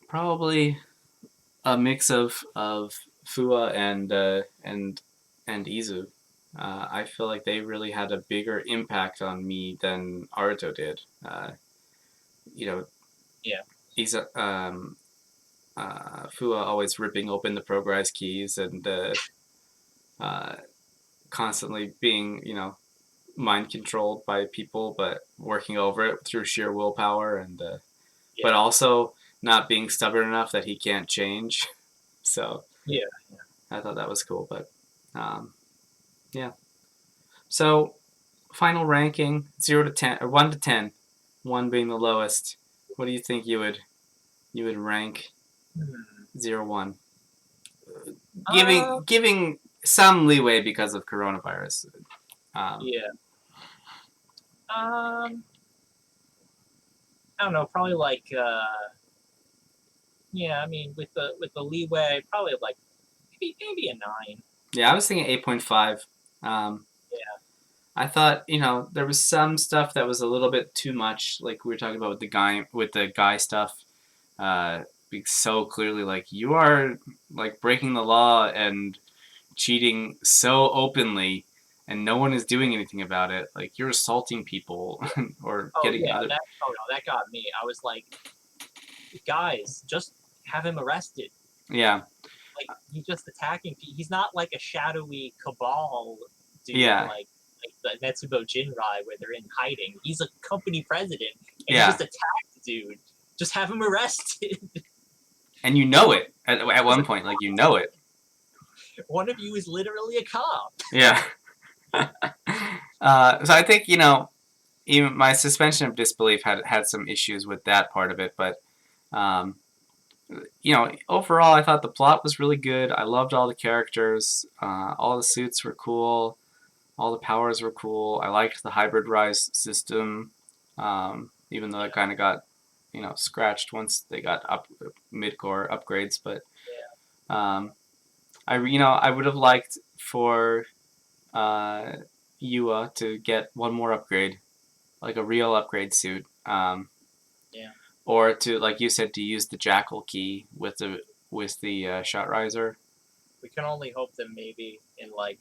probably a mix of Fua and Izu. I feel like they really had a bigger impact on me than Aruto did. You know, yeah, Izu, Fua always ripping open the progress keys and uh, constantly being, mind controlled by people, but working over it through sheer willpower, and but Yeah. also not being stubborn enough that he can't change. So Yeah. I thought that was cool, but yeah. So final ranking 0 to 10 or 1 to 10, one being the lowest. What do you think you would rank Hmm. 0 1? Um. Giving some leeway because of coronavirus. Um, Yeah. Um. I don't know. Probably like. Yeah. I mean, with the leeway, probably like maybe a 9. yeah, I was thinking 8.5. Um, Yeah. I thought, there was some stuff that was a little bit too much, like we were talking about with the guy stuff, being so clearly like you are like breaking the law and cheating so openly, and no one is doing anything about it. Like you're assaulting people Yeah. or Oh getting yeah. other. That. Oh no. That got me. I was like, guys, just have him arrested. Yeah, Like he's just attacking. He's not like a shadowy cabal dude yeah, like the Netsubo Jinrai where they're in hiding. He's a company president and he yeah, just attacked the dude. Just have him arrested. and you know it at one point, like you know it. One of you is literally a cop. Yeah. So I think even my suspension of disbelief had some issues with that part of it, but um, overall, I thought the plot was really good. I loved all the characters. All the suits were cool. All the powers were cool. I liked the hybrid rise system, even though it Yeah, kind of got, scratched once they got up mid-core upgrades. But yeah, um, I would have liked for uh, Yua to get one more upgrade, like a real upgrade suit. yeah. Or to, like you said, to use the jackal key with the shot riser. We can only hope that maybe in like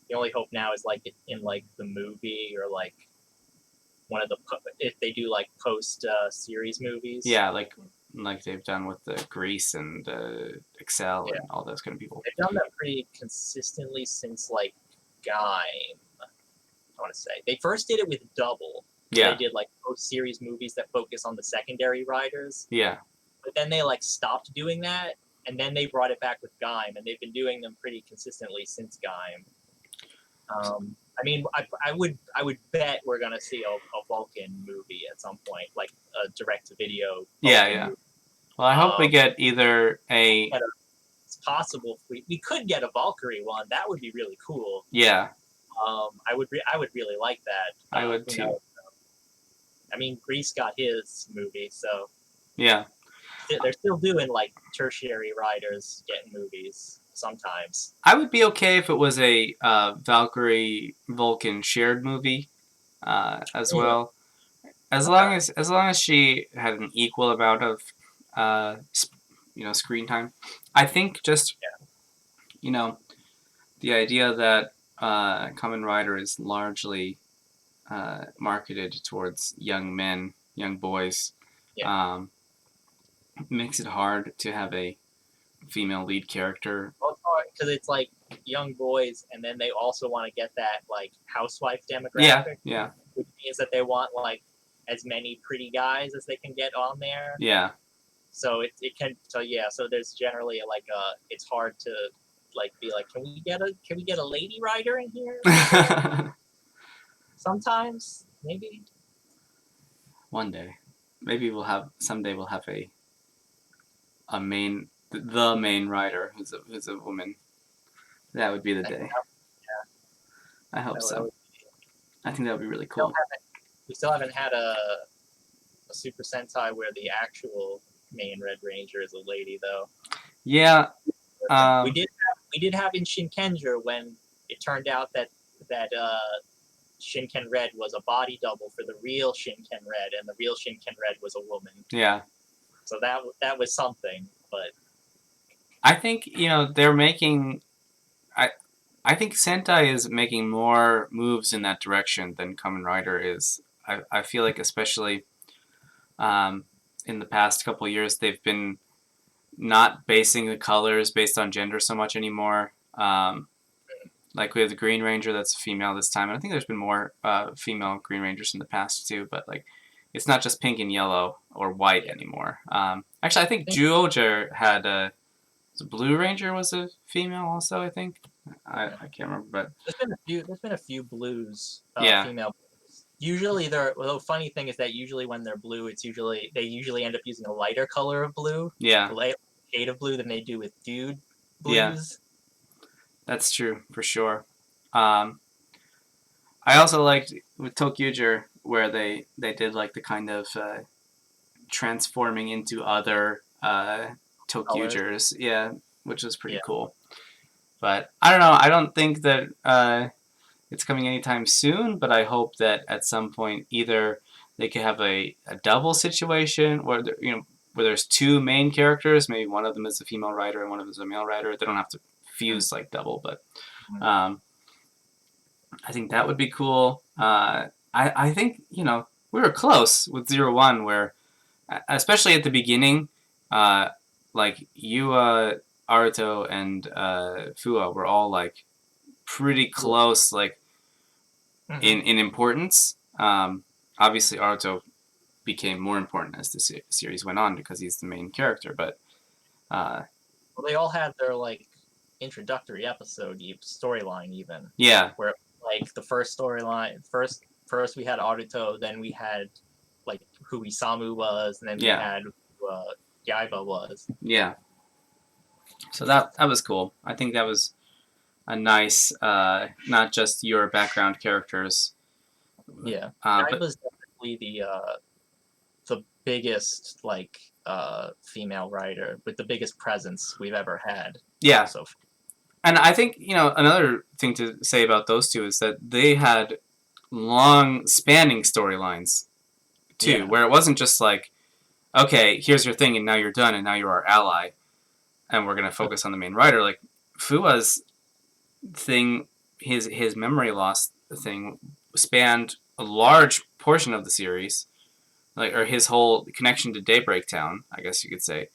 the only hope now is like in like the movie or like one of the if they do like post series movies. Yeah, like they've done with the Grease and Excel Yeah, and all those kind of people. they've done that pretty consistently since like Gaim. I want to say they first did it with Double, where they Yeah, did like post series movies that focus on the secondary writers. yeah, But then they like stopped doing that, and then they brought it back with Gaim, and they've been doing them pretty consistently since Gaim. I mean, I would bet we're gonna see a Vulcan movie at some point, like a direct to video yeah, Vulcan yeah. movie. Well, I hope we Um, get either a it's possible if we could get a Valkyrie one. That would be really cool. yeah, I would really like that. I would Who too. knows? I mean, Greece got his movie, so Yeah, they're still doing like tertiary writers getting movies sometimes. I would be okay if it was a Valkyrie Vulcan shared movie as Yeah. well, as long Okay. as she had an equal amount of screen time. I think just Yeah. you know the idea that Kamen Rider is largely marketed towards young men, young boys, Yeah. um, makes it hard to have a female lead character. Well, it's hard because it's like young boys, and then they also want to get that like housewife Yeah, demographic, yeah, which means that they want like as many pretty guys as they can get on there. yeah. So it can so yeah. So there's generally like it's hard to like be like can we get a lady writer in here sometimes maybe. One day, maybe someday we'll have a main the main writer who's a woman. That would be the I think day. yeah, I hope that so. would I think that would be really still cool. we still haven't had a Super Sentai where the actual main Red Ranger is a lady though. Yeah. We Um, we did have in Shinkenger when it turned out that Shinken Red was a body double for the real Shinken Red, and the real Shinken Red was a woman. yeah. So that was something. But I think they're making. I I think Sentai is making more moves in that direction than Kamen Rider is. I feel like especially um, in the past couple years they've been not basing the colors based on gender so much anymore. Like we have the Green Ranger that's a female this time, and I think there's been more female Green Rangers in the past too. But like, it's not just pink and yellow or white Yeah. anymore. Actually, I think I think Georgia had a the Blue Ranger was a female also. I think I can't remember, but there's been a few blues, yeah, female blues. Usually they're well, the funny thing is that usually when they're blue, they usually end up using a lighter color of blue, yeah, a light shade of blue than they do with dude yeah. blues. That's true for sure. Um, I also liked with Tokyuger where they did like the kind of transforming into other Colors. Tokyugers, yeah, which was pretty Yeah. cool. But I don't know. I don't think that it's coming anytime soon. But I hope that at some point either they could have a double situation where where there's two main characters. Maybe one of them is a female writer and one of them is a male writer. They don't have to fuse like double, but Mhm. um, I think that would be cool. I think we were close with 01 where especially at the beginning, uh, like Yua, Aruto, and Fua were all like pretty Yeah. close, like Hmm. in importance. Obviously, Aruto became more important as the series went on because he's the main character. But uh, Well, they all had their like introductory episode storyline even, yeah, where like the first storyline first we had Aruto, then we had like who Isamu was, and then we yeah, had who Yaiba was. yeah. So that was cool. I think that was a nice, not just your background characters, Yeah, but Yaiba's definitely the biggest like female writer with the biggest presence we've ever had. yeah. So And I think another thing to say about those two is that they had long spanning storylines too, yeah, where it wasn't just like, okay, here's your thing, and now you're done, and now you're our ally, and we're gonna focus on the main writer. Like Fua's thing, his memory loss thing spanned a large portion of the series, like or his whole connection to Daybreak Town, I guess you could say.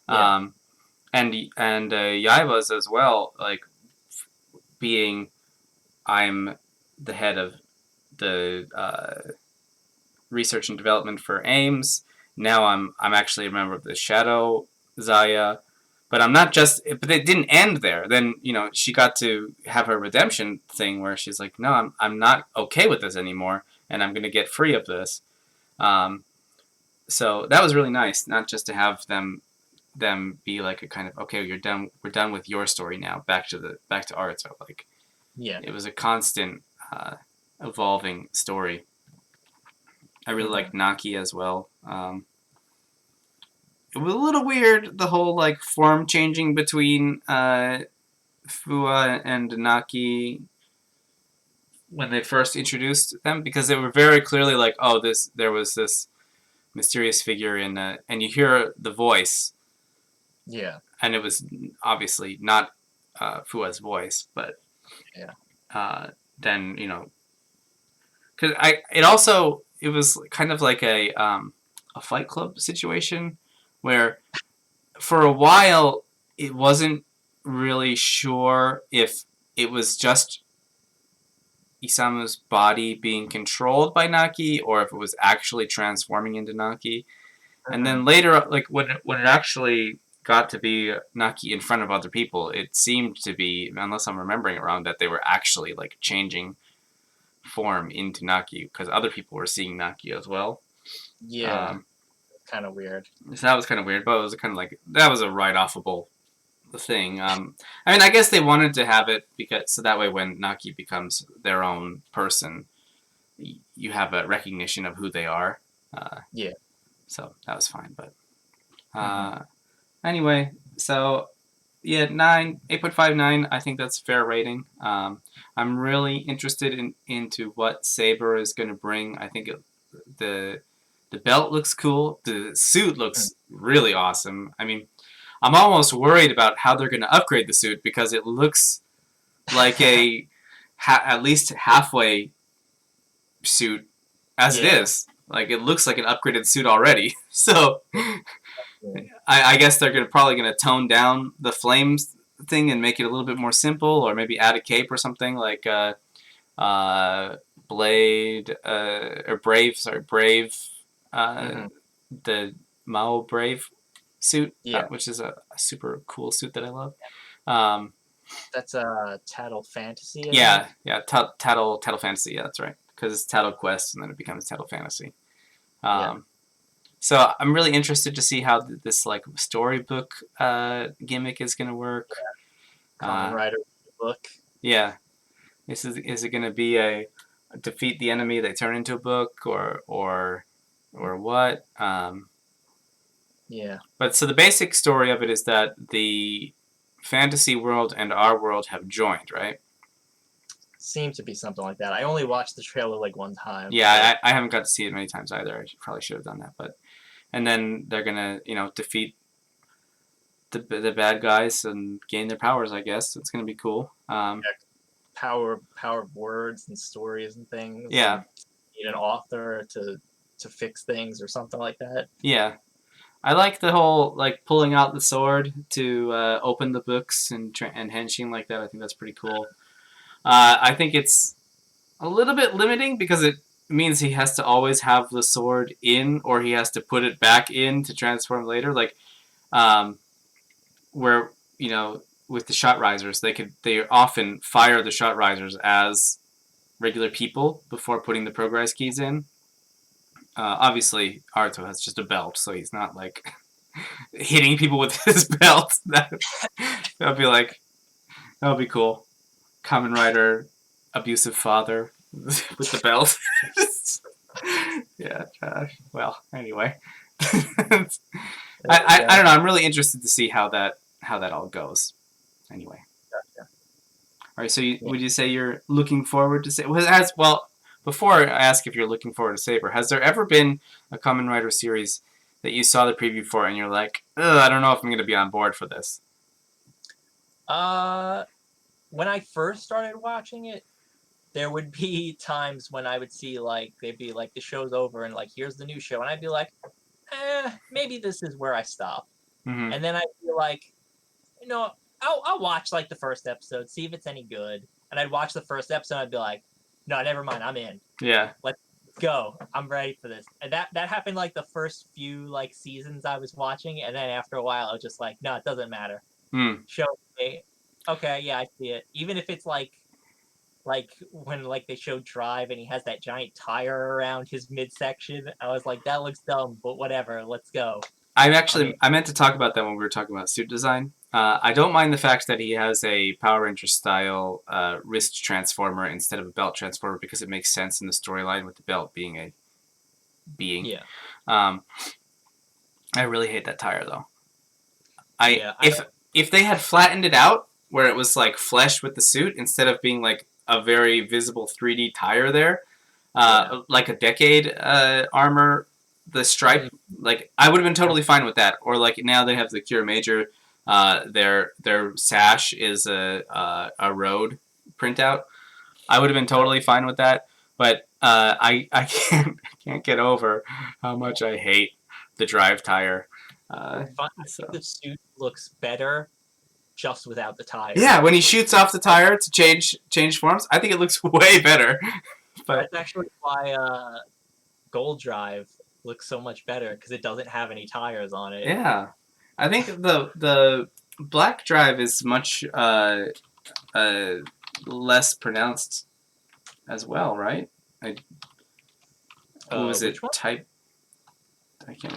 yeah, Um, and Yaiba's as well, like being I'm the head of the research and development for Ames. Now I'm actually a member of the Shadow Zaya, but I'm not just. But it didn't end there. Then she got to have her redemption thing where she's like, no, I'm not okay with this anymore, and I'm gonna get free of this. Um, so that was really nice, not just to have them be like a kind of okay, you're done. We're done with your story now. Back to Aruto. Like yeah. it was a constant evolving story. I really Hmm. liked Naki as well. It was a little weird the whole like form changing between Fua and Naki when they first introduced them because they were very clearly like, oh, there was this mysterious figure in and you hear the voice Yeah, and it was obviously not Fua's voice, but yeah, uh, then because it was kind of like a Fight Club situation where for a while it wasn't really sure if it was just Isamu's body being controlled by Naki or if it was actually transforming into Naki. And hmm, then later, like when it actually got to be Naki in front of other people, it seemed to be, unless I'm remembering it wrong, that they were actually like changing form into Naki because other people were seeing Naki as well. yeah. Um, Kind of weird. so that was kind of weird, but it was kind of like that was a write-offable thing. I mean, I guess they wanted to have it because so that way when Naki becomes their own person, you have a recognition of who they are. Uh, Yeah. so that was fine. But Hmm. anyway, so yeah, 8.59. I think that's fair rating. I'm really interested into what Saber is going to bring. I think the the belt looks cool. The suit looks really awesome. I mean, I'm almost worried about how they're going to upgrade the suit because it looks like at least halfway suit as it Yeah. is. Like it looks like an upgraded suit already. So Yeah. I guess they're probably gonna tone down the flames thing and make it a little bit more simple, or maybe add a cape or something like uh, Blade or Brave. Sorry, Brave. Uh, Hmm. the Mao Brave suit, Yeah, which is a super cool suit that I love. Um, that's Tattle Fantasy, I yeah, think. yeah, Tattle Fantasy. Yeah, that's right. Because it's Tattle Quest, and then it becomes Tattle Fantasy. Yeah, Um, so I'm really interested to see how this like storybook gimmick is going to work. Kamen Uh, Rider book. yeah, is it going to be a defeat the enemy, they turn into a book, or what? Yeah, But so the basic story of it is that the fantasy world and our world have joined, right? seems to be something like that. I only watched the trailer like one time, but Yeah, I haven't got to see it many times either. Probably should have done that, but and then they're gonna defeat the bad guys and gain their powers. I guess it's gonna be cool. power of words and stories and things, Yeah, and need an author to fix things or something like that. yeah. I like the whole like pulling out the sword to open the books and henshin like that. I think that's pretty cool. I think it's a little bit limiting because it means he has to always have the sword in, or he has to put it back in to transform later. Like um, where with the shot risers, they often fire the shot risers as regular people before putting the progress keys in. Obviously, Arto has just a belt, so he's not like hitting people with his belt. That'd be like that would be cool. Kamen Rider, abusive father with the belt. Yeah, Josh. Well, anyway, I Yeah, don't know. I'm really interested to see how that all goes. Anyway, all right. So yeah. would you say you're looking forward to Saber? Well, before I ask if you're looking forward to Saber, has there ever been a Kamen Rider series that you saw the preview for and you're like, ugh, I don't know if I'm going to be on board for this? Uh, when I first started watching it, there would be times when I would see like they'd be like the show's over and like here's the new show, and I'd be like, maybe this is where I stop. Mm-hmm. And then I'd be like, you know, I'll watch like the first episode, see if it's any good. And I'd watch the first episode, and I'd be like, no, never mind, I'm in. Yeah. Let's go. I'm ready for this. And that happened like the first few like seasons I was watching, and then after a while I was just like, no, it doesn't matter. Mm. Show me. Okay, yeah, I see it. Even if it's like when like they showed Drive and he has that giant tire around his midsection, I was like, that looks dumb, but whatever, let's go. I mean, I meant to talk about that when we were talking about suit design. I don't mind the fact that he has a Power Ranger style wrist transformer instead of a belt transformer because it makes sense in the storyline with the belt being a being. yeah, Um, I really hate that tire though. I yeah, I don't. if they had flattened it out where it was like flesh with the suit instead of being like a very visible 3D tire there, Yeah. like a decade armor, the stripe, Mm, like I would have been totally fine with that. Or like now they have the Cure Major, their sash is a road printout. I would have been totally fine with that. But I can't get over how much I hate the drive tire. I think So the suit looks better just without the yeah, tires. when he shoots off the tire to change forms, I think it looks way better. But That's actually why Gold Drive looks so much better because it doesn't have any tires on it. yeah, I think the black drive is much uh, less pronounced as well, right? I, what was it? Which one? Type? I can't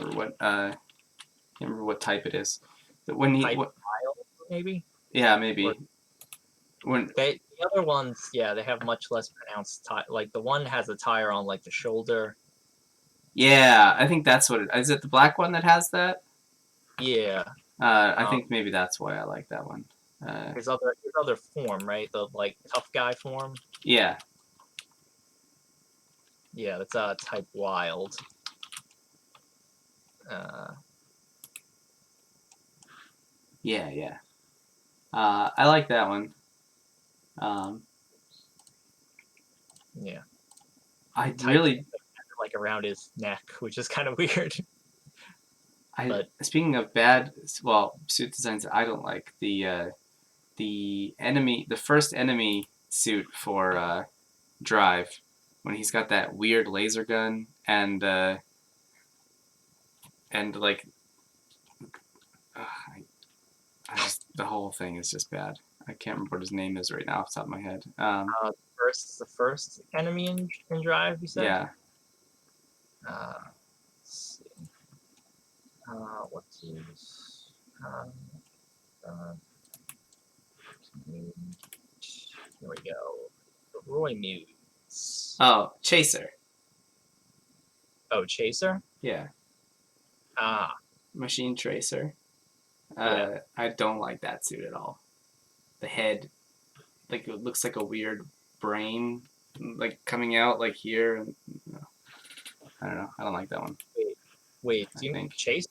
remember what type it is. When he Type what? Mile, maybe? Yeah, Or maybe when. the other ones, yeah, they have much less pronounced tire. Like the one has a tire on like the shoulder. Yeah, I think that's what it is. It the black one that has that? Yeah. I Um, think maybe that's why I like that one. Uh, his other form, right? The like tough guy form. yeah, Yeah, that's type wild. Uh, yeah. I like that one. Um, yeah. I Type really like around his neck, which is kind of weird. I But speaking of bad, well, suit designs I don't like the first enemy suit for Drive when he's got that weird laser gun and like I, I just the whole thing is just bad. I can't remember what his name is right now off the top of my head. the first enemy in Drive, you said. Yeah, Let's see. What's his? Uh, here we go. Roy Muse. oh, Chaser. Oh, Chaser. Yeah, Ah, Machine Tracer. yeah. I don't like that suit at all. The head, like it looks like a weird brain, like coming out like here. And, no, I don't know. I don't like that one. Wait, wait. I Do you think Chaser?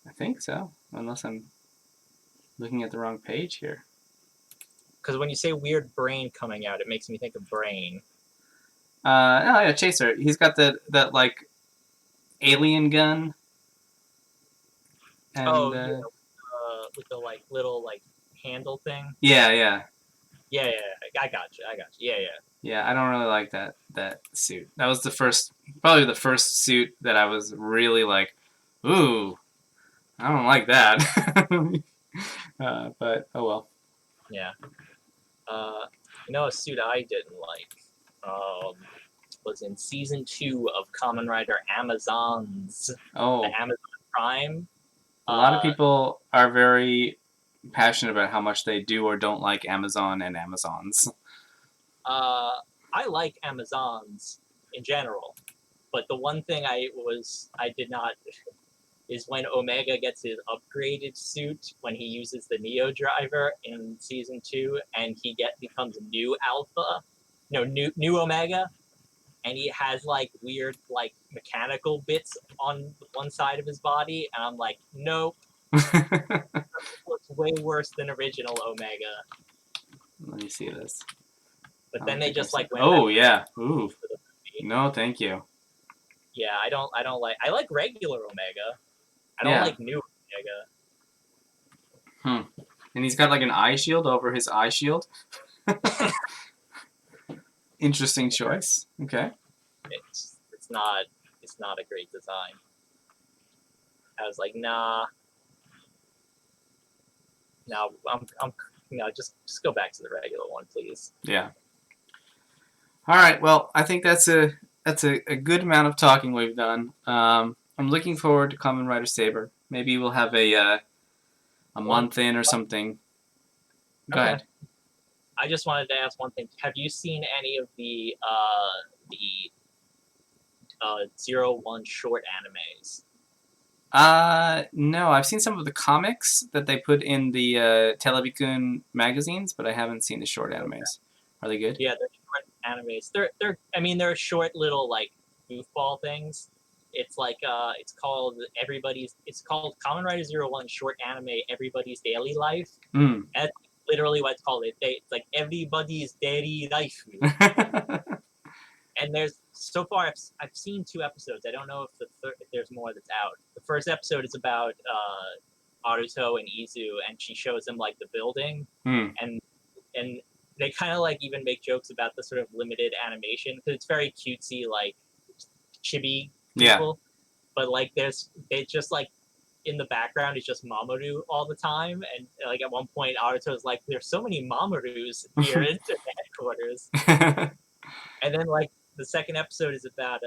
I think so, unless I'm looking at the wrong page here. Because when you say weird brain coming out, it makes me think of Brain. No, yeah, Chaser. He's got that like alien gun, and Oh, yeah, with the like little like handle thing. yeah, yeah, Yeah, yeah, I got you. I got you. Yeah, yeah. yeah. I don't really like that suit. That was probably the first suit that I was really like, ooh, I don't like that. But oh well. Yeah. A suit I didn't like was in season 2 of Kamen Rider Amazons, the Oh, Amazon Prime. a lot of Uh, people are very passionate about how much they do or don't like Amazon and Amazons. uh, I like Amazons in general, but the one thing I did not is when Omega gets his upgraded suit when he uses the Neo driver in season 2, and he becomes new Alpha, no new Omega, and he has like weird like mechanical bits on one side of his body, and I'm like, nope, looks way worse than original Omega. Let me see this. But I then don't they think I've just seen. like went back Oh yeah. Ooh. to the movie. No, thank you. Yeah, I don't like I like regular Omega. I don't Yeah. like new Omega. Hmm. And he's got like an eye shield over his eye shield. Interesting choice. Okay. It's not a great design. I was like, nah, no, I'm no, just go back to the regular one, please. Yeah. All right. Well, I think that's a good amount of talking we've done. I'm looking forward to Kamen Rider Saber. Maybe we'll have a One, month in or something. Go okay. ahead. I just wanted to ask one thing. Have you seen any of the 01 short animes? No, I've seen some of the comics that they put in the Telebikun magazines, but I haven't seen the short animes. Are they good? Yeah, they're short animes. They're I mean they're short little like goofball things. It's like it's called Kamen Rider 01 short anime Everybody's Daily Life. Hmm. And that's literally what it's called. It's like Everybody's Daily Life. And there's so far I've seen 2 episodes. I don't know if there's more that's out. The first episode is about Aruto and Izu, and she shows them like the building, Hmm. and they kind of like even make jokes about the sort of limited animation because it's very cutesy, like chibi Yeah. people. But like they just like in the background is just Mamoru all the time, and like at one point Aruto's like, "There's so many Mamorus here at the headquarters," and then like the second episode is about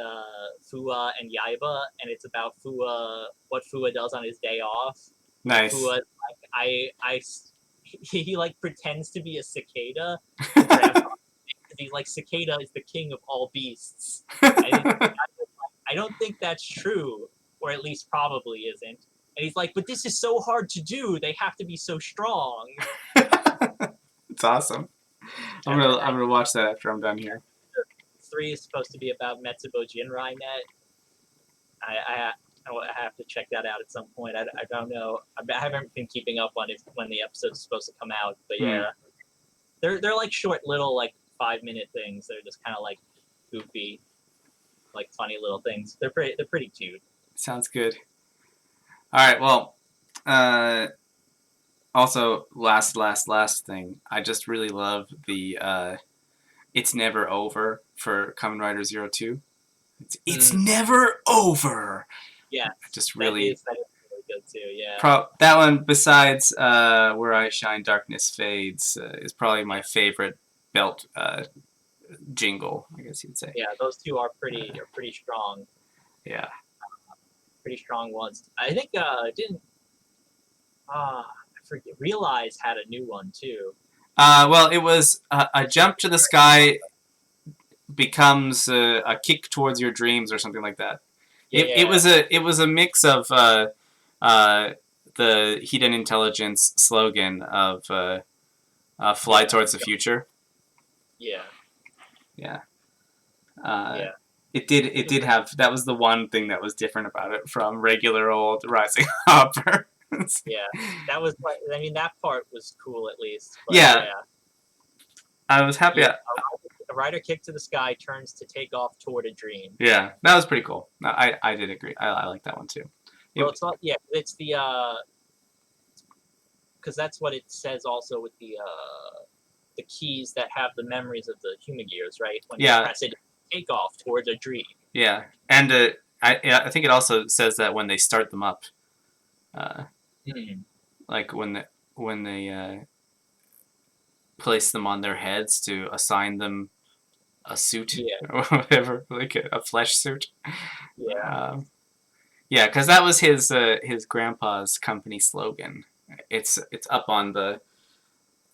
Fua and Yaiba, and it's about Fua, what Fua does on his day off. And Nice. Fua, like he like pretends to be a cicada to grab. He's like, cicada is the king of all beasts. And I don't think that's true, or at least probably isn't. And he's like, but this is so hard to do. They have to be so strong. It's awesome. And then I'm gonna watch that after I'm done here. 3 is supposed to be about Metsubo Jinrai Net. I have to check that out at some point. I don't know. I haven't been keeping up on it when the episode's supposed to come out. But yeah, they're like short little like 5-minute things. They're just kind of like goofy, like funny little things. They're pretty cute. Sounds good. All right. Well, uh, also last thing. I just really love the "It's Never Over" for Kamen Rider Zero Two. It's Mm, never over. yes, Just really that is really good too. Yeah, that one besides "Where I Shine, Darkness Fades" is probably my yeah, favorite belt jingle. I guess you'd say. yeah. Those two are Uh, yeah. pretty strong ones. I think didn't I forget. Realize had a new one too. Well, it was a jump to the sky becomes a kick towards your dreams or something like that. Yeah, yeah, It was a mix of uh, the hidden intelligence slogan of "Fly yeah, Towards the Future." yeah, Yeah, uh, yeah, it did have that was the one thing that was different about it from regular old Rising Hopper. yeah. That was like, I mean, that part was cool at least. But Yeah, yeah, I was happy. yeah. A rider kick to the sky turns to take off toward a dream. Yeah, that was pretty cool. I did agree. I like that one too. Well, It, it's not. Yeah, it's the because that's what it says also with the keys that have the memories of the human gears, right? When you yeah, press it, take off towards a dream. yeah, and I think it also says that when they start them up, uh, Hmm. like when they place them on their heads to assign them a suit Yeah, or whatever, like a flesh suit. yeah. Um, yeah, because that was his grandpa's company slogan. It's up on the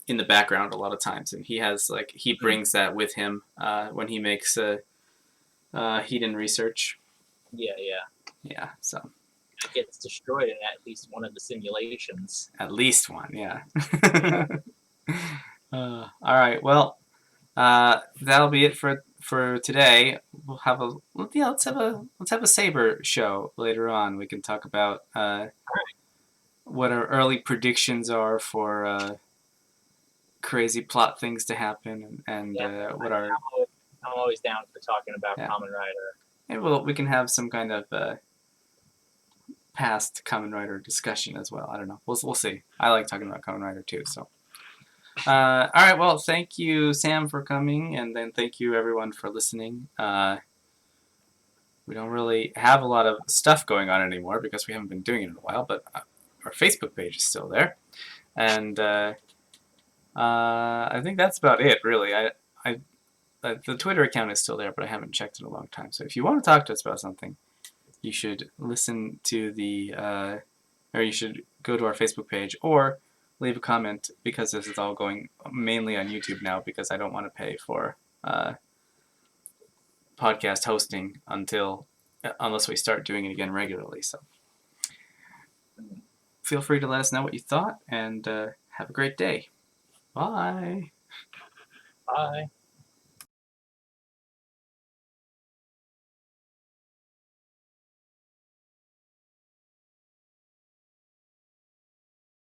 in the background a lot of times, and he has like he Hmm. brings that with him when he makes Hedon research. Yeah, yeah. Yeah, so It gets destroyed in at least one of the simulations. at least one. Yeah. All right. Well, that'll be it for today. We'll have a yeah. Let's have a saber show later on. We can talk about what our early predictions are for crazy plot things to happen, and Yeah, what our I'm always down for talking about yeah. Kamen Rider. Maybe we can have some kind of past Kamen Rider discussion as well. I don't know. We'll see. I like talking about Kamen Rider too. So. All right. Well, thank you, Sam, for coming, and then thank you, everyone, for listening. We don't really have a lot of stuff going on anymore because we haven't been doing it in a while, but our Facebook page is still there, and I think that's about it, really. I the Twitter account is still there, but I haven't checked in a long time. So if you want to talk to us about something, you should listen to or you should go to our Facebook page or leave a comment because this is all going mainly on YouTube now because I don't want to pay for podcast hosting unless we start doing it again regularly. So feel free to let us know what you thought and have a great day. Bye. Bye.